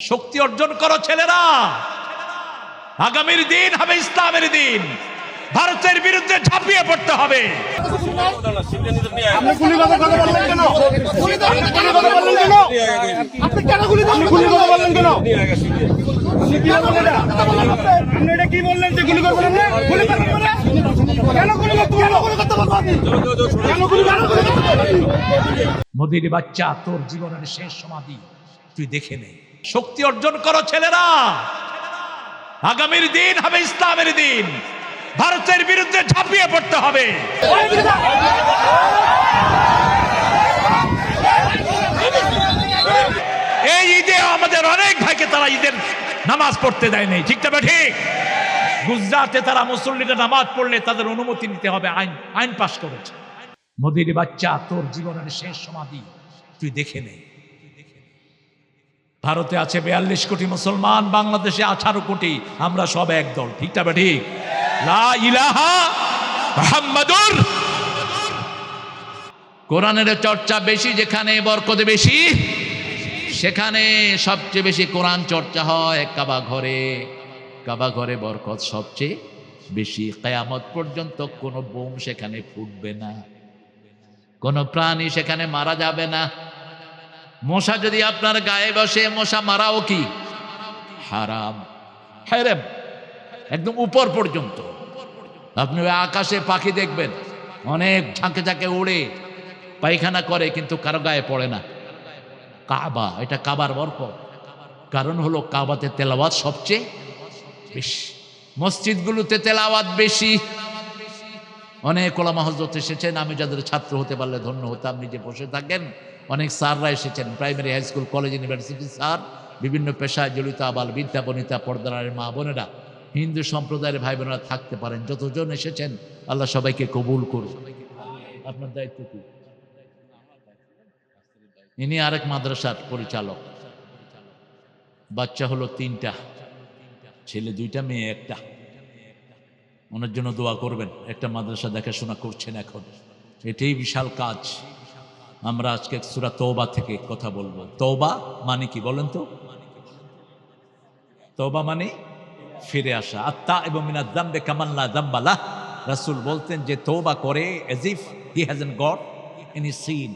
শক্তি অর্জন করো ছেলেরা, আগামীর দিন হবে ইসলামের দিন। ভারতের বিরুদ্ধে ঝাঁপিয়ে পড়তে হবে। আপনি গুলি কথা বললেন কেন? আপনি কেন গুলি কথা বললেন কেন? আপনি এটা কি বললেন যে গুলি করবেন না? গুলি করবেন না? কেন গুলি করতে বলবেন? কেন গুলি মোদির বাচ্চা, তোর জীবনের শেষ সমাধি তুই দেখে নে। শক্তি অর্জন করো ছেলেরা, আগামীর দিন হবে ইসলামের দিন। ভারতের বিরুদ্ধে ঝাঁপিয়ে পড়তে হবে। এই ঈদে আমাদের অনেক ভাইকে তারা ঈদের নামাজ পড়তে দেয় নাই, ঠিক তবে ঠিক। গুজরাটে তারা মুসল্লিরা নামাজ পড়লে তাদের অনুমতি নিতে হবে, আইন পাশ করেছে। মোদির বাচ্চা, তোর জীবনের শেষ সমাধি তুই দেখে নে। ভারতে আছে 42 কোটি মুসলমান, বাংলাদেশে 18 কোটি, আমরা সব এক দল, ঠিক তবে ঠিক। লা ইলাহা মুহাম্মাদুর। কোরআনের চর্চা বেশি যেখানে, বরকত বেশি সেখানে। সবচেয়ে বেশি কোরআন চর্চা হয় কাবা ঘরে। কাবা ঘরে বরকত সবচেয়ে বেশি। কিয়ামত পর্যন্ত কোনো বোম সেখানে ফুটবে না, কোনো প্রাণী সেখানে মারা যাবে না। মশা যদি আপনার গায়ে বসে, মশা মারাও কি হারাম, হারাম একদম উপর পর্যন্ত। আপনি আকাশে পাখি দেখবেন অনেক ঝাঁকে ঝাঁকে উড়ে পায়খানা করে, কিন্তু কারো গায়ে পড়ে না। কাবা, এটা কাবার বরকত। কারণ হলো কাবাতে তেলাওয়াত সবচেয়ে বেশি, মসজিদগুলোতে তেলাওয়াত বেশি। অনেক ওলামা হযরত এসেছেন, আমি যাদের ছাত্র হতে পারলে ধন্য হতাম। নিজে বসে থাকেন, অনেক স্যাররা এসেছেন, primary, high school, college, university sir, বিভিন্ন পেশায় জড়িত আবাল বিদ্যা বনিতা, পর্দার মা বোনেরা, হিন্দু সম্প্রদায়ের ভাই বোনেরা থাকতে পারেন। যতজন এসেছেন আল্লাহ সবাইকে কবুল করুন। আপনার দায়িত্ব কি? ইনি আরেক মাদ্রাসার পরিচালক। বাচ্চা হলো 3টা, ছেলে 2টা, মেয়ে 1টা। ওনার জন্য দোয়া করবেন। একটা মাদ্রাসা দেখাশোনা করছেন এখন, এটাই বিশাল কাজ। আমরা আজকে সূরা তওবা থেকে কথা বলবো। তওবা মানে কি বলেন তো? তওবা মানে ফিরে আসা। আত-তাইবু মিনাজ যামবি কামান লা যামবা লাহ। রাসূল বলতেন যে তওবা করে as if he hasn't got any sin,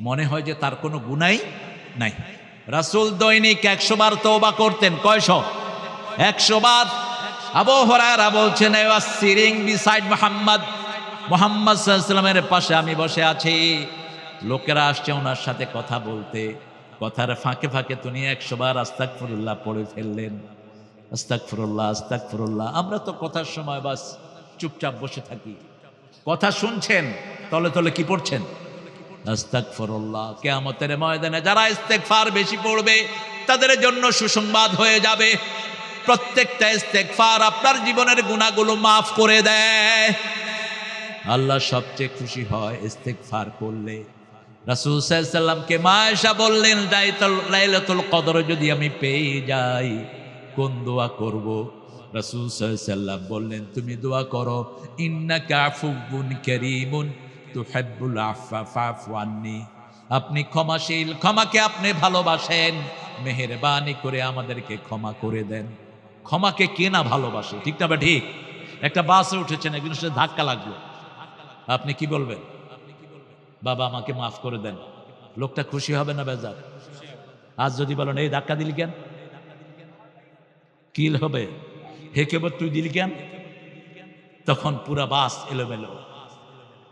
মনে হয় যে তার কোনো গুনাহ নাই। রাসূল দৈনিক 100 বার তওবা করতেন। কয়শো? 100 বার। আবু হুরায়রা বলছেন, I was sitting beside Muhammad সাল্লাল্লাহু আলাইহি ওয়াসাল্লামের পাশে আমি বসে আছি, লোকেরা আসছে ওনার সাথে কথা বলতে, কথার ফাঁকে ফাঁকে তিনি 100 বার আস্তাগফিরুল্লাহ পড়ে ফেললেন। আস্তাগফিরুল্লাহ, আস্তাগফিরুল্লাহ। আমরা তো কথার সময় বাস চুপচাপ বসে থাকি। কথা শুনছেন, তলে তলে কি পড়ছেন? আস্তাগফিরুল্লাহ। কিয়ামতের ময়দানে যারা ইস্তেগফার বেশি পড়বে তাদের জন্য সুসংবাদ হয়ে যাবে। প্রত্যেকটা ইস্তেগফার আপনার জীবনের গুনাহগুলো মাফ করে দেয়। আল্লাহ সবচেয়ে খুশি হয় ইস্তেগফার করলে। রাসূল সাল্লাল্লাহু আলাইহি ওয়াসাল্লামকে মা আয়েশা বললেন, লাইলাতুল কদর যদি আমি পেয়ে যাই কোন দোয়া করব? রাসূল সাল্লাল্লাহু আলাইহি ওয়াসাল্লাম বললেন, তুমি দোয়া করো, ইন্নাকা আফুবুন কারীমুন তুহিব্বুল আফা ফাফু আন্নি। আপনি ক্ষমাশীল, ক্ষমাকে আপনি ভালোবাসেন, মেহেরবানি করে আমাদেরকে ক্ষমা করে দেন। ক্ষমাকে কে না ভালোবাসে, ঠিক না? ঠিক। একটা বাসে উঠেছেন, একজনের সাথে ধাক্কা লাগলো, আপনি কি বলবেন? বাবা আমাকে মাফ করে দেন। লোকটা খুশি হবে না বেজার? আজ যদি বলেন এই ধাক্কা দিলি কেন, কি হবে? হেকে বল তুই দিলি কেন, তখন পুরা বাস এলোমেলো।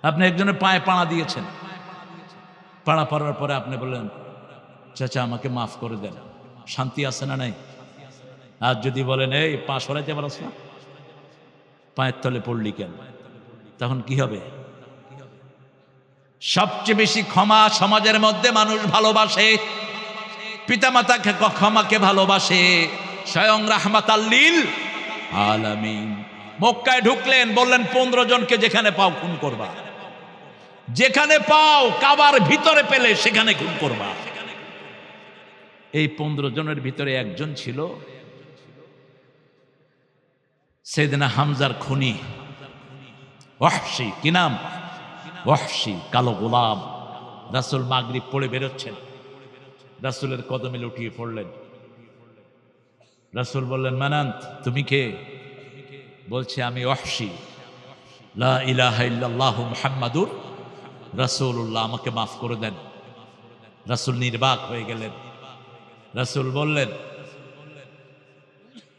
আপনি একজনের পায়ে পাড়া দিয়েছেন, পাড়া পড়ার পরে আপনি বললেন, চাচা আমাকে মাফ করে দেন। শান্তি আছে না নাই? আর যদি বলেন এই পা সরাইতে পারছ না, পায়ের তলে পড়লি কেন, তখন কি হবে? সবচেয়ে বেশি ক্ষমা সমাজের মধ্যে মানুষ ভালোবাসে, পিতামাতাকে ক্ষমাকে ভালোবাসে। স্বয়ং রাহমাতাল লিল আলামিন মক্কায় ঢুকলেন, বললেন 15 জনকে যেখানে পাও খুন করবা, যেখানে পাও কাবার ভিতরে পেলে সেখানে খুন করবা। এই 15 জনের ভিতরে একজন ছিল সাইয়েদনা হামজার খুনি ওয়াহশী। কি নাম? ওয়াহশী, কালো গোলাম। রাসূল মাগরিব পড়ে বেরোচ্ছেন, রাসূলের কদমে লুটিয়ে পড়লেন, রাসূল বললেন, মানান্ত, তুমি কে? বলছে, আমি ওয়াহশী, লা ইলাহা ইল্লাল্লাহু মুহাম্মাদুর রাসূলুল্লাহ, আমাকে মাফ করে দেন। রাসূল নির্বাক হয়ে গেলেন। রাসূল বললেন,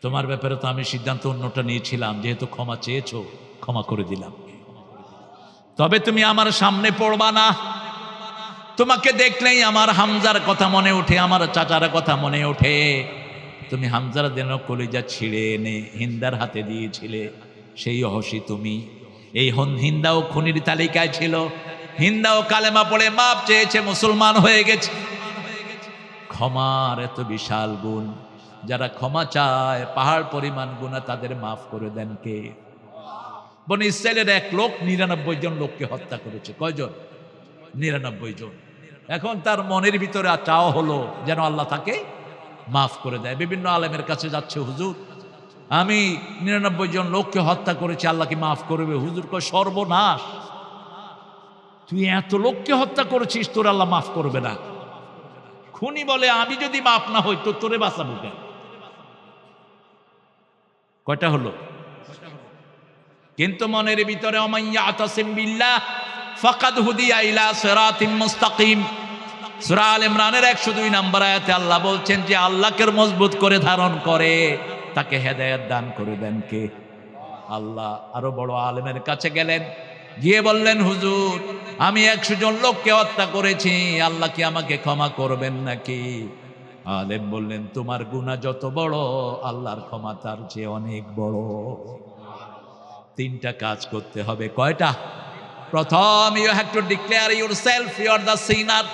তোমার ব্যাপারে তো আমি সিদ্ধান্ত অন্যটা নিয়েছিলাম, যেহেতু ক্ষমা চেয়েছো ক্ষমা করে দিলাম, তবে তুমি আমার সামনে পড়বা না। তোমাকে দেখলেই আমার হামজার কথা মনে ওঠে, আমার চাচার কথা মনে ওঠে। তুমি হামজার দেন কলিজা ছিঁড়ে এনে হিন্দার হাতে দিয়েছিলে, সেই অহসী তুমি। এই হিন্দাও খুনির তালিকায় ছিল, হিন্দাও কালেমা পড়ে মাপ চেয়েছে, মুসলমান হয়ে গেছে। ক্ষমার এত বিশাল গুণ, যারা ক্ষমা চায় পাহাড় পরিমাণ গুনাহ তাদের মাফ করে দেন কে? বনি ইসরায়েলের এক লোক 99 জন লোককে হত্যা করেছে। কয়জন? 99 জন। এখন তার মনের ভিতরে চাওয়া হলো যেন আল্লাহ তাকে মাফ করে দেয়। বিভিন্ন আলেমের কাছে যাচ্ছে, হুজুর আমি 99 জন লোককে হত্যা করেছি, আল্লাহ কি মাফ করবে? হুজুর কয়, সর্বনাশ, তুই এত লোককে হত্যা করেছিস, তোর আল্লাহ মাফ করবে না। খুনি বলে, আমি যদি মাফ না হই তো তোরে বাঁচাবো কেন? কয়টা হলো? কিন্তু মনের ভিতরে ওমাইয়াতাসিম বিল্লাহ ফাকাদ হুদিয়া ইলা সিরাতিম মুস্তাকিম। সূরা আল ইমরানের 102 নম্বর আয়াতে আল্লাহ বলছেন যে আল্লাহকে মজবুত করে ধারণ করে তাকে হেদায়েত দান করে দেন কে? আল্লাহ। আরো বড় আলেমের কাছে গেলেন, গিয়ে বললেন, হুজুর আমি 100 জন লোককে হত্যা করেছি, আল্লাহ কি আমাকে ক্ষমা করবেন নাকি? আলেম বললেন, তোমার গুনাহ যত বড়, আল্লাহর ক্ষমা তার চেয়ে অনেক বড়। 3টা কাজ করতে হবে। কয়টা? প্রথম, you have to declare yourself you are the sinner.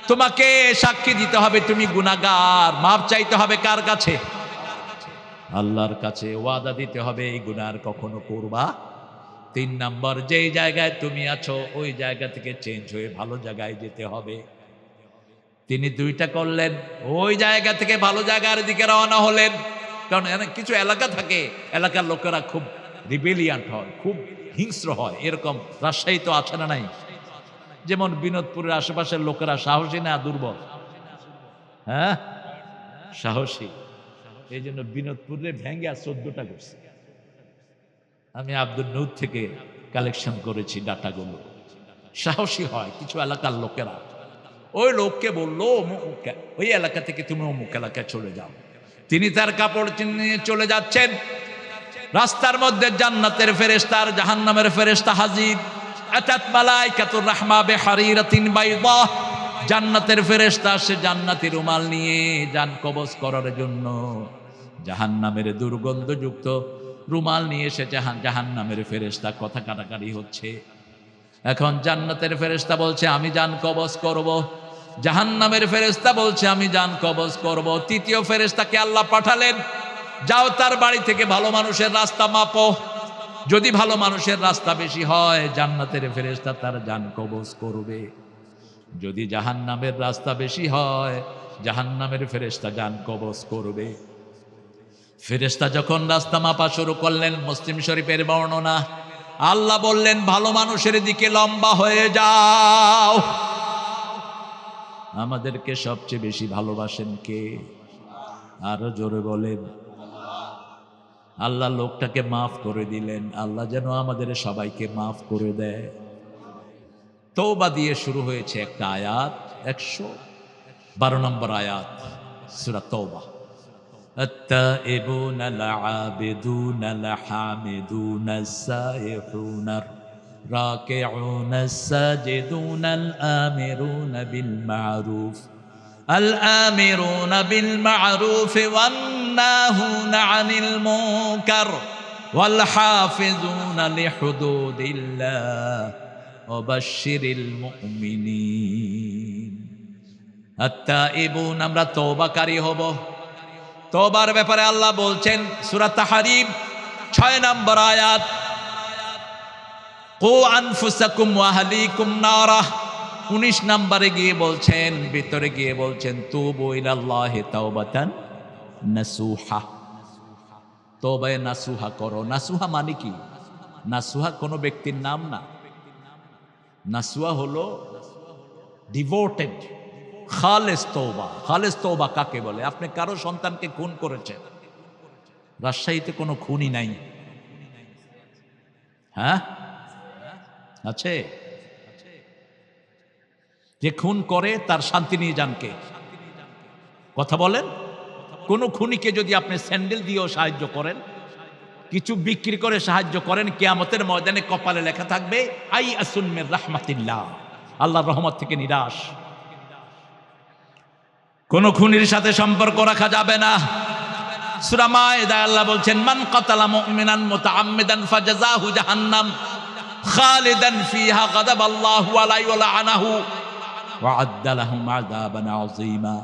তোমাকে সাক্ষী দিতে হবে তুমি গুনাহগার। মাপ চাইতে হবে কার কাছে? আল্লাহর কাছে। ওয়াদা দিতে হবে এই গুনাহ আর কখনো করবা। 3 নাম্বার, যেই জায়গায় তুমি আছো ওই জায়গা থেকে চেঞ্জ হয়ে ভালো জায়গায় যেতে হবে। তিনি 2টা করলেন, ওই জায়গা থেকে ভালো জায়গার দিকে রওনা হলেন। কারণ কিছু এলাকা থাকে, এলাকার লোকেরা খুব রিবেলিয়ান্ট হয়, খুব হিংস্র হয়। এরকম রাজশাহী তো আছে না নাই? যেমন বিনোদপুরের আশেপাশের লোকেরা সাহসী না দুর্বল? হ্যাঁ, সাহসী। এই জন্য বিনোদপুরে ভেঙ্গে 14টা করছে। আমি আব্দুল নূর থেকে কালেকশন করেছি ডাটাগুলো। সাহসী হয় কিছু এলাকার লোকেরা। ওই লোককে বললো, ওই এলাকা থেকে তুমি অমুক এলাকায় চলে যাও। তিনি তার কাপড় নিয়ে চলে যাচ্ছেন, রাস্তার মধ্যে জান্নাতের ফেরেশতা আর জাহান্নামের ফেরেশতা হাজির। আতাত মালাইকাতুর রাহমা বিহারিরাতিন বাইদা। জান্নাতের ফেরেশতা আসে জান্নাতি রুমাল নিয়ে জান কবজ করার জন্য, জাহান্নামের দুর্গন্ধযুক্ত রুমাল নিয়ে এসে জাহান্নামের ফেরেশতা কথা কাটাকাটি হচ্ছে। এখন জান্নাতের ফেরেশতা বলছে আমি জান কবজ করব, জাহান্নামের ফেরেশতা বলছে আমি জান কবজ করব। 3য় ফেরেশতাকে আল্লাহ পাঠালেন, যাও তার বাড়ি থেকে ভালো মানুষের রাস্তা মাপো, যদি ভালো মানুষের রাস্তা বেশি হয় জান্নাতের ফেরেশতা তার জান কবজ করবে, যদি জাহান্নামের রাস্তা বেশি হয় জাহান্নামের ফেরেশতা জান কবজ করবে। ফেরেশতা যখন রাস্তা মাপা শুরু করলেন, মুসলিম শরীফের বর্ণনা, আল্লাহ বললেন ভালো মানুষের দিকে লম্বা হয়ে যাও। আমাদেরকে সবচেয়ে বেশি ভালোবাসেন কে? আরো জোরে বলেন। আল্লাহ লোকটাকে মাফ করে দিলেন, আল্লাহ যেন আমাদের সবাইকে মাফ করে দেয়। তওবা দিয়ে শুরু হয়েছে একটা আয়াত, 112 নম্বর আয়াত সূরা তওবা। التائبون العابدون الحامدون السائحون الراكعون الساجدون الآمرون بالمعروف والناهون عن المنكر والحافظون لحدود الله وبشر المؤمنين। التائبون, আমরা তওবাকারী হব। তওবার ব্যাপারে আল্লাহ বলছেন সূরা তাহরিম 6 নম্বর আয়াত, কু আনফুসাকুম ওয়া আহলিকুম নারা। 19 নম্বরে গিয়ে বলছেন, ভিতরে গিয়ে বলছেন তুবু ইলাল্লাহি তাওবাতান নাসুহা। তওবায়ে নাসুহা করো। নাসুহা মানে কি? নাসুহা কোনো ব্যক্তির নাম না। নাসুহা হলো ডিভোটেড খালেস তওবা। খালেস তওবা কাকে বলে? আপনি কারো সন্তানকে খুন করেছেন, রাজশাহীতে কোনো খুনই নাই, হ্যাঁ আছে? যে খুন করে তার শান্তি নিয়ে যান কে? কথা বলেন। কোন খুনিকে যদি আপনি স্যান্ডেল দিয়েও সাহায্য করেন, কিছু বিক্রি করে সাহায্য করেন, কিয়ামতের ময়দানে কপালে লেখা থাকবে আই আসুন মির রাহমাতিল্লাহ, আল্লাহর রহমত থেকে নিরাশ। কোন খুনির সাথে সম্পর্ক রাখা যাবে না। সূরা মায়েদায় আল্লাহ বলছেন, মান কাতালা মুমিনান মুতাআম্মিদান ফাজাযাহু জাহান্নাম খালিদান ফিহা গাদাবাল্লাহু আলাইহি ওয়া লাআনাহু ওয়া আদ্দা লাহুম আযাবান আযীমা।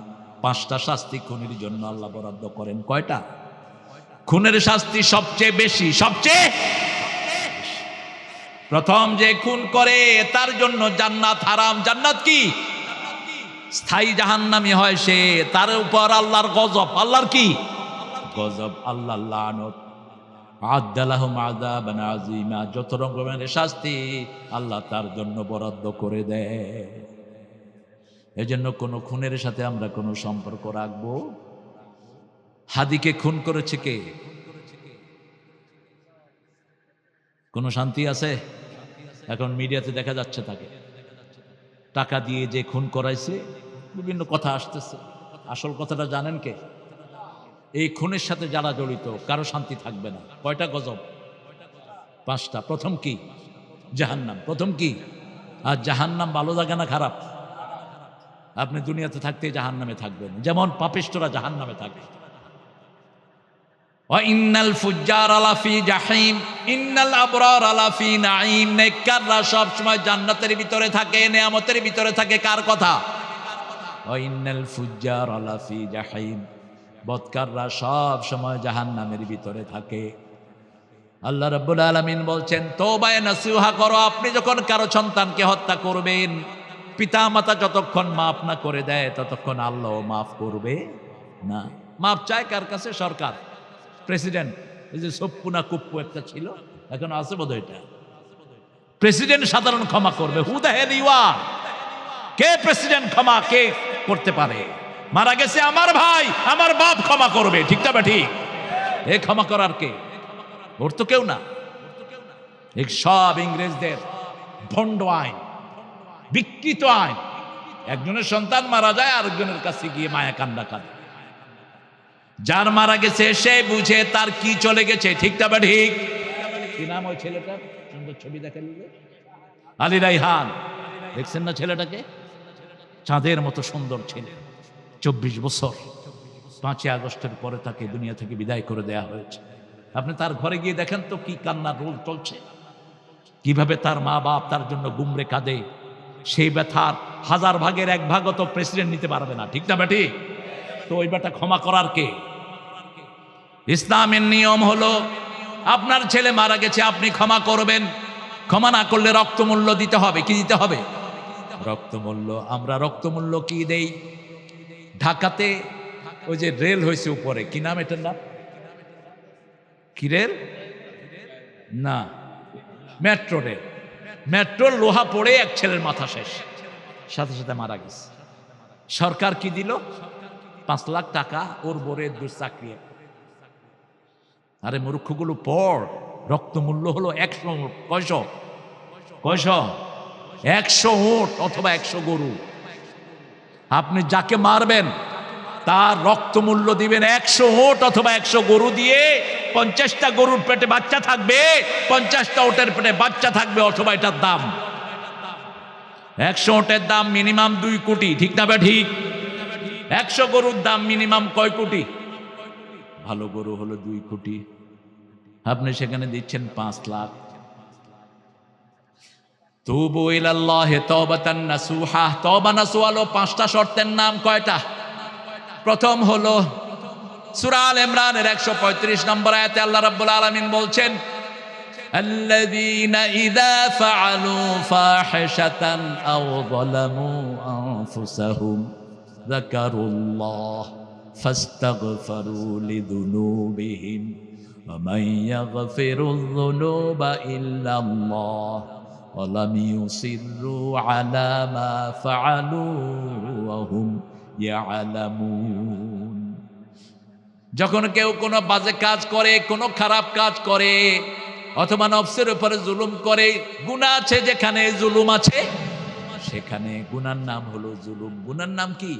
পাঁচটা শাস্তি খুনির জন্য আল্লাহ বরাদ্দ করেন। কয়টা? খুনের শাস্তি সবচেয়ে বেশি, সবচেয়ে প্রথম যে খুন করে তার জন্য জান্নাত হারাম। জান্নাত কি? স্থায়ী জাহান্নামী হয় সে, তার উপর আল্লাহর গজব। আল্লাহর কি গজব? আল্লাহর লানত। আদ্দা লাহুম আযাবান আযীমা, যত রকমের শাস্তি আল্লাহ তার জন্য বরাদ্দ করে দেয়। এজন্য কোনো খুনের সাথে আমরা কোনো সম্পর্ক রাখবো? হাদিকে খুন করেছে কে? কোনো শান্তি আছে? এখন মিডিয়াতে দেখা যাচ্ছে তাকে টাকা দিয়ে যে খুন করাইছে, বিভিন্ন কথা আসতেছে। আসল কথাটা জানেন কে? এই খুনের সাথে যারা জড়িত কারো শান্তি থাকবে না। কয়টা গজব? পাঁচটা। প্রথম কি? জাহান্নাম। প্রথম কি? আর জাহান্নাম ভালো জায়গা না খারাপ? আপনি দুনিয়াতে থাকতে জাহান্নামে থাকবেন, যেমন পাপিষ্ঠরা জাহান্নামে থাকে। ইন্নাল ফুজ্জার লাফি জাহিম ইন্নাল আবরার লাফি নাঈম। নেককাররা সব সময় জান্নাতের ভিতরে থাকে, নিয়ামতের ভিতরে থাকে। কার কথা? ইন্নাল ফুজ্জার লাফি জাহিম। বদকাররা সব সময় জাহান্নামের ভিতরে থাকে। আল্লাহ রাব্বুল আলামিন বলছেন, তওবায়ে নাসুহা করো। আপনি যখন কারো সন্তানকে হত্যা করবেন, পিতা মাতা যতক্ষণ মাফ না করে দেয় ততক্ষণ আল্লাহ মাফ করবে না। মাফ চায় কার কাছে? সরকার, প্রেসিডেন্ট। এই যে সপ্পু না কুপ্পু একটা ছিল, এখন আছে বোধহয়, এটা প্রেসিডেন্ট সাধারণ ক্ষমা করবে। Who the hell you are? কে প্রেসিডেন্ট ক্ষমা কে করতে পারে? মারা গেছে আমার ভাই, আমার বাপ ক্ষমা করবে, ঠিক না? ঠিক। এ ক্ষমা করার কে? ওর তো কেউ না। এই সব ইংরেজদের ভণ্ড আইন, বিকৃত আইন। একজনের সন্তান মারা যায়, আরেকজনের কাছে গিয়ে মায়া কান্না কাঁদে। যার মারা গেছে সে বুঝে তার কি চলে গেছে, ঠিক না? ঠিক। কি নাম ওই ছেলেটার? সুন্দর ছবি দেখা দিলে, আলী রাইহান। দেখছেন না ছেলেটাকে? চাঁদের মতো সুন্দর ছেলে, 24 বছর। 5ই আগস্টের পরে তাকে দুনিয়া থেকে বিদায় করে দেয়া হয়েছে। আপনি তার ঘরে গিয়ে দেখেন তো কি কান্নার রোল চলছে, কিভাবে তার মা বাপ তার জন্য গুমরে কাঁদে। সেই ব্যথার 1000 ভাগের 1 ভাগও তো প্রেসিডেন্ট নিতে পারবে না, ঠিক না? ঠিক। তো ওই বেটা ক্ষমা করার কে? ইসলামের নিয়ম হলো, আপনার ছেলে মারা গেছে, আপনি ক্ষমা করবেন। ক্ষমা না করলে রক্তমূল্য দিতে হবে। কি দিতে হবে? রক্তমূল্য। আমরা রক্তমূল্য কি দেই? ঢাকাতে ওই যে রেল হয়েছে উপরে, কি নাম এটার নাম? কি রেল? না, মেট্রো রেল। মেট্রোর লোহা পড়ে এক ছেলের মাথা শেষ, সাথে সাথে মারা গেছে। সরকার কি দিল? 5 লাখ টাকা ওর বরে চাকরি। আরে মূর্খগুলো পড়, রক্তমূল্য হলো 100 উট। কয়শো? 100 উট অথবা 100 গরু। আপনি যাকে মারবেন তার রক্তমূল্য দিবেন 100 উট অথবা 100 গরু দিয়ে। 50টা গরুর পেটে বাচ্চা থাকবে, 50টা উটের পেটে বাচ্চা থাকবে, অথবা এটার দাম 100 উটের দাম মিনিমাম 2 কোটি, ঠিক না? ঠিক। 100 গরুর দাম মিনিমাম কয় কোটি? ভালো গরু হলো 2 কোটি। আপনি সেখানে দিচ্ছেন 5 লাখ। তুবু ইলাল্লাহি তাওবাতান নাসুহা। তওবা নাসুহা হলো 5টা শর্তের নাম। কয়টা? প্রথম হলো সূরা আল ইমরানের 135 নম্বর আয়াতে আল্লাহ রাব্বুল আলামিন বলছেন, আল্লাযীনা ইযা ফাআলু ফাহিশাতান আও যালামু আনফুসাহুম যাকারুল্লাহ ফাস্তাগফিরু লিযুনুবিহিম ওয়া মান ইয়াগফিরুয যুনুবা ইল্লাল্লাহ ওয়া লাম ইউসিররু আলা মা ফাআলু ওয়া হুম ইয়ালামুন। যখন কেউ কোনো বাজে কাজ করে, কোনো খারাপ কাজ করে, অথবা নফসের উপরে জুলুম করে, গুনাহ আছে যেখানে জুলুম আছে সেখানে গুনার নাম হলো জুলুম। গুনার নাম কি?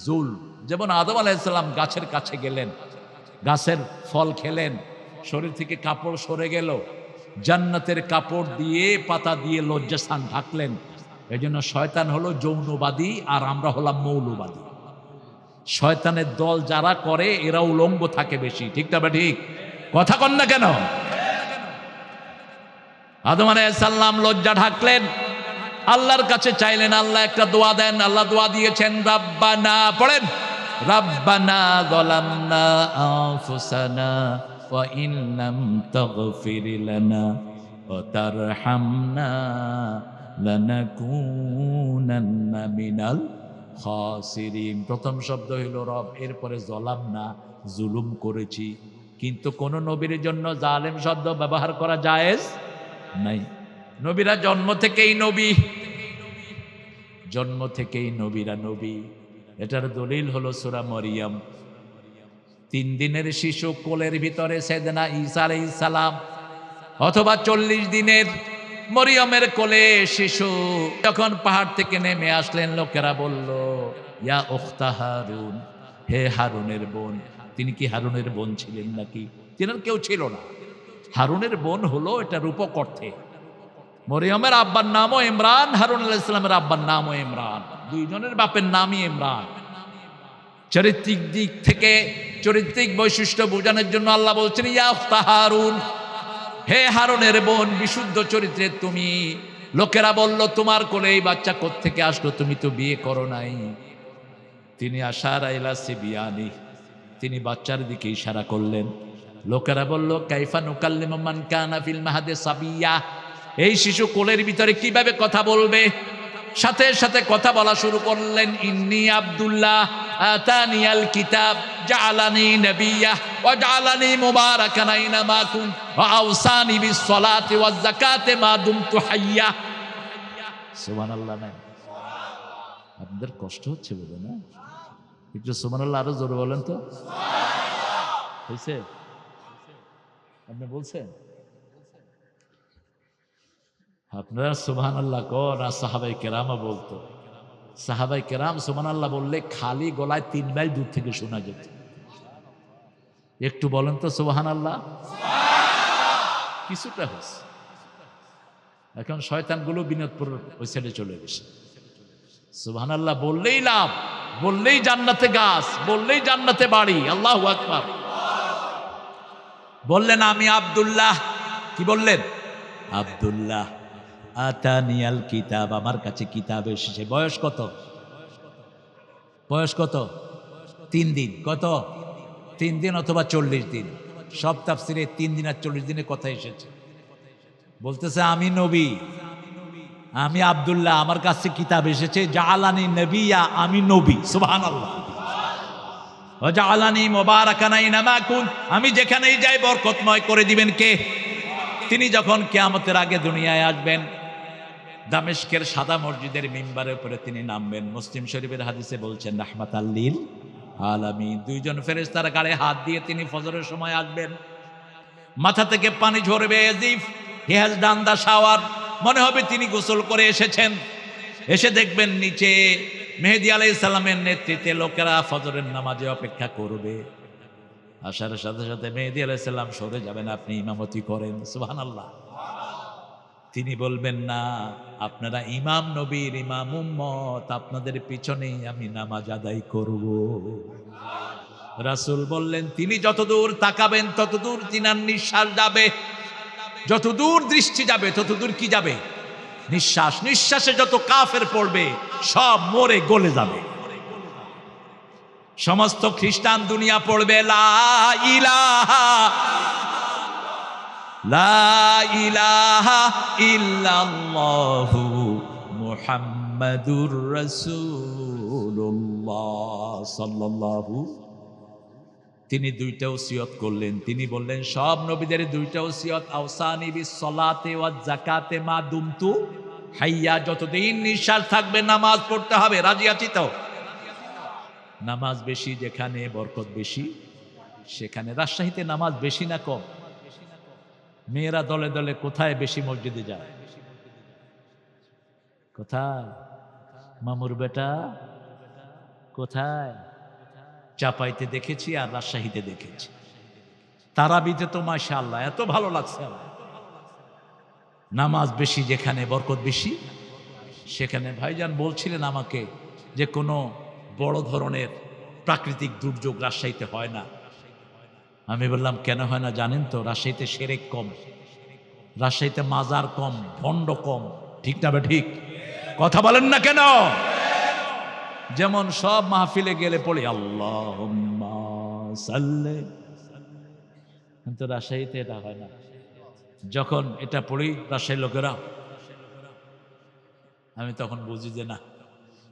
জুল। যেমন আদম আলাইহিস সালাম গাছের কাছে গেলেন, গাছের ফল খেলেন, শরীর থেকে কাপড় সরে গেল, জান্নাতের কাপড় দিয়ে পাতা দিয়ে লজ্জাস্থান ঢাকলেন। এই জন্য শয়তান হলো যৌনবাদী আর আমরা হলাম মৌলবাদী। শয়তানের দল যারা করে এরা উলঙ্গ থাকে বেশি, ঠিক না? ঠিক কথা কন না কেন? আদম আলাইহিস সালাম লজ্জা ঢাকলেন, আল্লাহর কাছে চাইলেন, আল্লাহ একটা দোয়া দেন। আল্লাহ দোয়া দিয়েছেন, রাব্বানা, পড়েন, রাব্বানা যালামনা আনফুসানা ওয়া ইন লাম তাগফির লানা ওয়া তারহামনা লানাকুনান্না মিনাল খাসিরিন। প্রথম শব্দ হইল রব, এরপরে যালামনা, জুলুম করেছি। কিন্তু কোন নবীর জন্য জালেম শব্দ ব্যবহার করা জায়েজ নাই। নবীরা জন্ম থেকেই নবী, জন্ম থেকেই নবীরা নবী। এটার দলিল হলো সূরা মরিয়ম। 3 দিনের শিশু কোলের ভিতরে সাইয়েদনা ঈসা আলাইহিস সালাম, অথবা 40 দিনের মরিয়মের কোলে শিশু যখন পাহাড় থেকে নেমে আসলেন, লোকেরা বলল, ইয়া উখতা হারুন, হে হারুনের বোন। তিনি কি হারুনের বোন ছিলেন নাকি? তিনি কেউ ছিল না। হারুনের বোন হলো এটা রূপক অর্থে। মরিয়মের আব্বার নামও ইমরান, হারুন আলাইহিস সালামের আব্বার নামও ইমরান, দুইজনের বাপের নামই ইমরান। চারিত্রিক দিক থেকে চরিত্রিক বৈশিষ্ট্য বোঝানোর জন্য আল্লাহ বলছেন, ইয়া উখতা হারুন, হে হারুনের বোন, বিশুদ্ধ চরিত্রের তুমি। লোকেরা বলল, তোমার কোলে এই বাচ্চা কোত্থেকে আসলো? তুমি তো বিয়ে করো নাই। তিনি আশারা ইলা সিবিয়ানি, তিনি বাচ্চার দিকে ইশারা করলেন। লোকেরা বলল, কাইফা নুকাল্লিমু মান কানা ফিল মাহদি সাবিয়া, এই শিশু কোলের ভিতরে কিভাবে কথা বলবে? সাথে সাথে কথা বলা শুরু করলেন, ইন্নী আব্দুল্লাহ আতানিয়াল কিতাব জাআলানি নাবিয়্যা ওয়া জাআলানি মুবারাকান আইনামা কুনতু ওয়া আওসানি বিস সালাতি ওয়াজ যাকাতি মা দুমতু হাইয়্যা। সুবহানাল্লাহ। না আপনাদের কষ্ট হচ্ছে বলে না? একটু সুবহানাল্লাহ আরো জোরে বলেন তো। হয়েছে? আপনি বলছেন? আপনারা সুবহানাল্লাহ কর, আর সাহাবায়ে কেরামও বলতো। সাহাবায়ে কেরাম সুবহানাল্লাহ বললে খালি গলায় 3 মাইল দূর থেকে শোনা যেত। একটু বলেন তো সুবহানাল্লাহ। কিছুটা হচ্ছে। এখন শয়তানগুলো বিনোদপুর ওই সাইডে চলে গেছে। সুবহানাল্লাহ বললেই লাভ, বললেই জান্নাতে গাছ, বললেই জান্নাতে বাড়ি। আল্লাহু আকবার। বললেন, আমি আব্দুল্লাহ। কি বললেন? আব্দুল্লাহ আতানিয়াল কিতাব, আমার কাছে কিতাব এসেছে। বয়স কত? বয়স কত? 3 দিন। কত? 3 দিন অথবা 40 দিন। সব তাফসিরে 3 দিন আর 40 দিনের কথা এসেছে। বলতেছে, আমি নবী, আমি আব্দুল্লাহ, আমার কাছে কিতাব এসেছে। জাআলানি নবিয়্যা, আমি নবী। সুবহানাল্লাহ। ওয়া জাআলানি মুবারাকান আইনামা কুনতু, আমি যেখানেই যাই বরকতময় করে দিবেন কে? তিনি যখন কিয়ামতের আগে দুনিয়ায় আসবেন, দামেস্কের সাদা মসজিদের মিম্বারের উপরে তিনি নামবেন। মুসলিম শরীফের হাদিসে বলছেন, রাহমাতাল লিল আলামিন। 2 জন ফেরেশতার গায়ে হাত দিয়ে তিনি ফজরের সময় আসবেন। মাথা থেকে পানি ঝরবে, এজিফ he has done the shower, মনে হবে তিনি গোসল করে এসেছেন। এসে দেখবেন নিচে মেহেদী আলাইহিস সালামের নেতৃত্বে লোকেরা ফজরের নামাজে অপেক্ষা করবে। আসার সাথে সাথে মেহেদী আলাইহিস সালাম সরে যাবেন, আপনি ইমামতি করেন। সুবহানাল্লাহ। তিনি বলবেন, না, আপনারা ইমাম নবীর ইমাম উম্মত, আপনাদের পিছনেই আমি নামাজ আদায় করব। রাসূল বললেন, তিনি যতদূর তাকাবেন ততদূর তিনার নিঃশ্বাস যাবে, যতদূর দৃষ্টি যাবে ততদূর কি যাবে? নিঃশ্বাস। নিঃশ্বাসে যত কাফের পড়বে সব মরে গলে যাবে। সমস্ত খ্রিস্টান দুনিয়া পড়বে লা ইলাহা লা ইলাহা ইল্লাল্লাহু মুহাম্মাদুর রাসূলুল্লাহ সাল্লাল্লাহু। তিনি 2টা ওসিয়ত করলেন। তিনি বললেন, সব নবীদের 2টা ওসিয়ত, আওসানি বিস সালাতে ওয়াজ যাকাতে মা দুমতু হাইয়া, যতদিন নিঃশ্বাস থাকবে নামাজ পড়তে হবে। রাজি আছি তো? নামাজ বেশি যেখানে বরকত বেশি সেখানে রাজশাহীতে নামাজ বেশি না কম? মেয়েরা দলে দলে কোথায় বেশি মসজিদে যায়? কোথায়? মামুর বেটা কোথায়? চাপাইতে দেখেছি আর রাজশাহীতে দেখেছি। তারাবিতে তো মাশাআল্লাহ এত ভালো লাগছে আমার। নামাজ বেশি যেখানে, বরকত বেশি সেখানে। ভাইজান বলছিলেন আমাকে যে কোনো বড় ধরনের প্রাকৃতিক দুর্যোগ রাজশাহীতে হয় না। আমি বললাম কেন হয় না জানেন তো? রাজশাহীতে শিরক কম, রাজশাহীতে মাজার কম, ভণ্ড কম। ঠিক না বে ঠিক? কথা বলেন না কেন? যেমন সব মাহফিলে গেলে পড়ি আল্লাহুম্মা সাল্লি, কিন্তু রাজশাহীতে এটা হয় না। যখন এটা পড়ি রাজশাহীর লোকেরা, আমি তখন বুঝি যে না,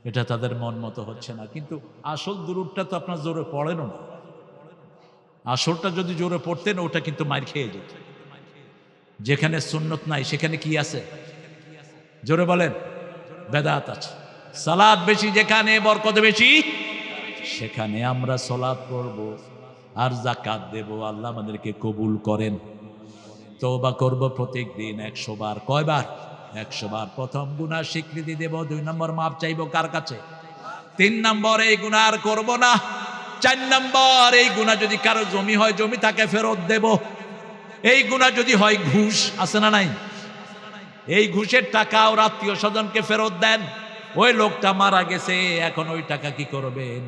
এটা তাদের মন মতো হচ্ছে না। কিন্তু আসল দুরূদটা তো আপনার জোরে পড়েনও না। আসলটা যদি জোরে পড়তেন ওটা কিন্তু মার খেয়ে যেত। যেখানে সুন্নত নাই সেখানে কি আছে? জোরে বলেন। বেদাত আছে। সালাত বেশি যেখানে, বরকত বেশি সেখানে আমরা সালাত পড়ব আর যাকাত দেব। আল্লাহ আমাদেরকে কবুল করেন। তওবা করব প্রত্যেক দিন 100 বার। কয়বার? 100 বার। প্রথম গুনাহ স্বীকৃতি দেব, 2 নম্বর মাপ চাইব কার কাছে? 3 নম্বর এই গুনাহ আর করব না। 4 নম্বর এই গুনাহ যদি কারো জমি হয় জমি তাকে ফেরত দেব। এই গুনাহ যদি হয় ঘুষ, আছে না নাই? এই ঘুষের টাকা ওর আত্মীয় স্বজনকে ফেরত দেন। ওই লোকটা মারা গেছে, এখন ওই টাকা কি করবেন?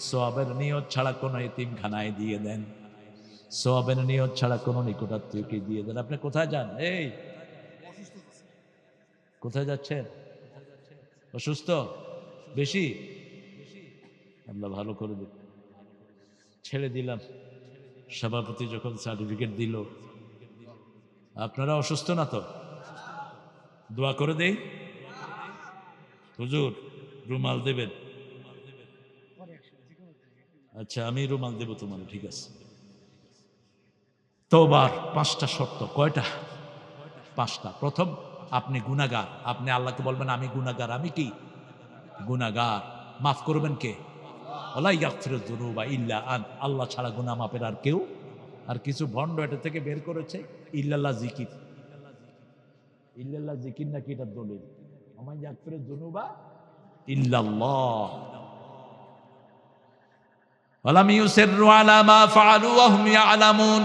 সওয়াবের নিয়ত ছাড়া কোনো এতিমখানায় দিয়ে দেন। সওয়াবের নিয়ত ছাড়া কোনো নিকটাত্মীয়কে দিয়ে দেন। আপনি কোথায় যান? এই কোথায় যাচ্ছেন? অসুস্থ বেশি? আল্লাহ ভালো করে দিন। ছেড়ে দিলাম। সভাপতি যখন সার্টিফিকেট দিল, আপনারা অসুস্থ না তো? দোয়া করে দেই। হুজুর রুমাল দেবেন? আচ্ছা আমি রুমাল দেব তোমার, ঠিক আছে। তওবার 5টা শর্ত। কয়টা? 5টা। প্রথম, আপনি গুনাহগার। আপনি আল্লাহকে বলবেন আমি গুনাহগার। আমি কি? গুনাহগার। মাফ করবেন কে? ওয়ালা ইয়াগফিরুয যুনুবা ইল্লা আন্ত। আল্লাহ ছাড়া গুনাহ মাফের আর কেউ। আর কিছু ভণ্ড এটা থেকে বের করেছে ইল্লাল্লাহ জিকির। ইল্লাল্লাহ জিকির নাকি এটা দলিল। ওমা ইয়াগফিরুয যুনুবা ইল্লাল্লাহ ওয়ালাম ইউসিররু আলা মা ফাআলু ওয়া হুম ইয়ালামুন।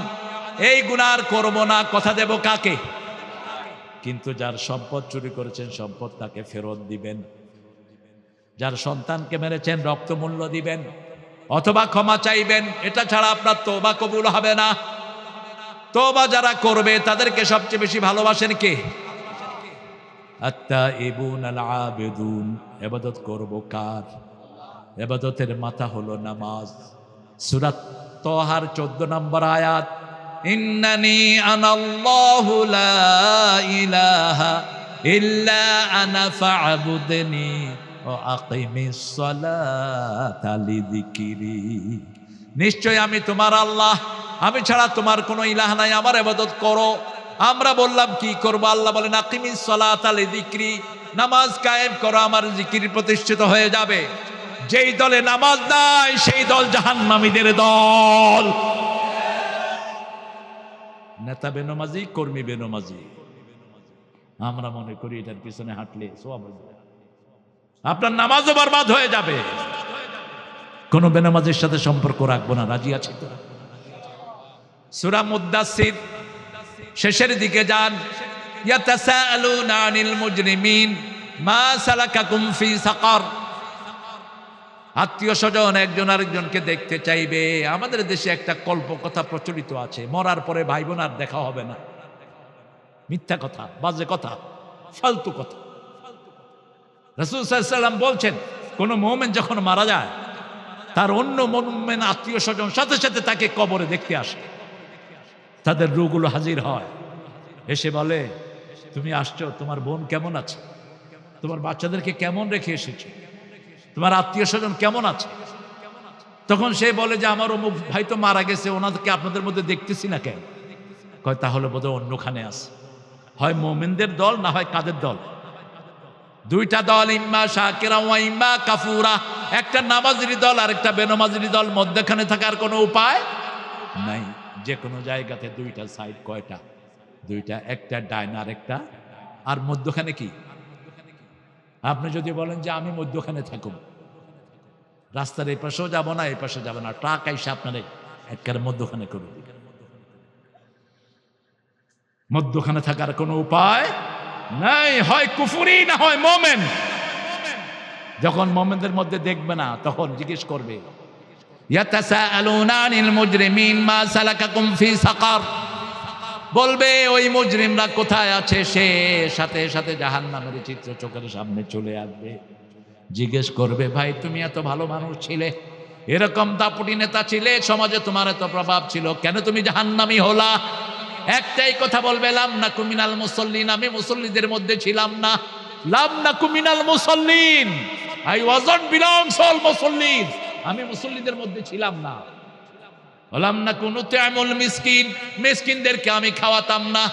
এই গুনাহ আর করব না। কথা দেব কাকে? কিন্তু যার সম্পদ চুরি করেছেন সম্পদ তাকে ফেরত দিবেন। যার সন্তানকে মেরেছেন রক্তমূল্য দিবেন অথবা ক্ষমা চাইবেন। এটা ছাড়া আপনার তওবা কবুল হবে না। তওবা যারা করবে তাদেরকে সবচেয়ে বেশি ভালোবাসেন কে? আত-তাইবুন আল-আবিদুন। ইবাদত করব কার? ইবাদতের মাথা হলো নামাজ। সূরা তাহার 14 নম্বর আয়াত, ইন্নানি আনাল্লাহু লা ইলাহা ইল্লা আনা ফা'বুদনি ওয়া আকিমিস সালাতা লিযিকরি। নিশ্চয় আমি তোমার আল্লাহ, আমি ছাড়া তোমার কোনো ইলাহ নাই, আমার ইবাদত করো। আমরা বললাম কি করব? আল্লাহ বলেন আকিমিস সালাতা লিযিকরি, নামাজ কায়েম করো, আমার জিকির প্রতিষ্ঠিত হয়ে যাবে। যেই দলে নামাজ নাই সেই দল জাহান্নামীদের দল। নেতা বেনমাজি, কর্মী বেনমাজি। আমরা মনে করি এটার পিছনে হাঁটলে সওয়াব হবে, আপনার নামাজও বরবাদ হয়ে যাবে। কোন বেনমাজির সাথে সম্পর্ক রাখবো না। রাজি আছি তো? সূরা মুদ্দাসসির শেষের দিকে যান। ইয়াতাসাআলুনা আনিল মুজরিমিন মা সালাকাকুম ফি সাকার। আত্মীয় স্বজন একজন আরেকজনকে দেখতে চাইবে। আমাদের দেশে একটা কল্পকথা প্রচলিত আছে, মরার পরে ভাই বোন আর দেখা হবে না। মিথ্যা কথা, বাজে কথা, ফালতু কথা। রাসূল সাল্লাল্লাহু আলাইহি ওয়াসাল্লাম বলছেন কোন মুমিন যখন মারা যায় তার অন্য মুমিন আত্মীয় স্বজন সাথে সাথে তাকে কবরে দেখতে আসে। তাদের রূহগুলো হাজির হয়, এসে বলে তুমি আসছো, তোমার বোন কেমন আছে, তোমার বাচ্চাদেরকে কেমন রেখে এসেছো, তোমার আত্মীয় স্বজন কেমন আছে। তখন সে বলে যে আমার অমুক ভাই তো মারা গেছে, ওনাদেরকে আপনাদের মধ্যে দেখতেছি না কেন? কয় তাহলে বোধহয় অন্যখানে আছে। হয় মুমিনদের দল, না হয় কাদের দল? দুইটা দল, ইম্মা শাকিরা ওয়া ইম্মা কাফুরা। একটা নামাজের দল আর একটা বেনামাজের দল, মধ্যখানে থাকার কোনো উপায় নাই। যে কোনো জায়গাতে দুইটা সাইড, কয়টা? দুইটা, একটা ডাইন আর একটা, আর মধ্যখানে কি? আপনি যদি বলেন যে আমি মধ্যখানে থাকুন, রাস্তার এই পাশেও যাব না এই পাশে যাব না, ট্রাক আইসা আপনার একবারে মধ্যখানে করে দিবে। মধ্যখানে থাকার কোনো উপায় নাই, হয় কুফরি না হয় মোমেন। যখন মোমেনদের মধ্যে দেখবে না তখন জিজ্ঞেস করবে, ইয়াতাসাআলুনা আনিল মুজরিমিন মা সালাকাকুম ফি সাকার, বলবে ওই মুজরিমরা কোথায় আছে, সে সাথে সাথে জাহান্নামের চিত্র চোখের সামনে চলে আসবে। জিজ্ঞেস করবে, ভাই তুমি এত ভালো মানুষ ছিলে, এরকম দাপুটি নেতা ছিলে, সমাজে তোমার এত প্রভাব ছিল, কেন তুমি জাহান্নামী হলা? একটাই কথা বলবে, লাম নাকু মিনাল মুসাল্লিন, আমি মুসল্লিদের মধ্যে ছিলাম না। লাম নাকু মিনাল মুসাল্লিন, আই ওয়াজন্ট বিলংস অল মুসাল্লিন, আমি মুসল্লিদের মধ্যে ছিলাম না। লাম নাকু নুতআমুল মিসকিন, মিসকিনদেরকে আমি খাওয়াতাম না।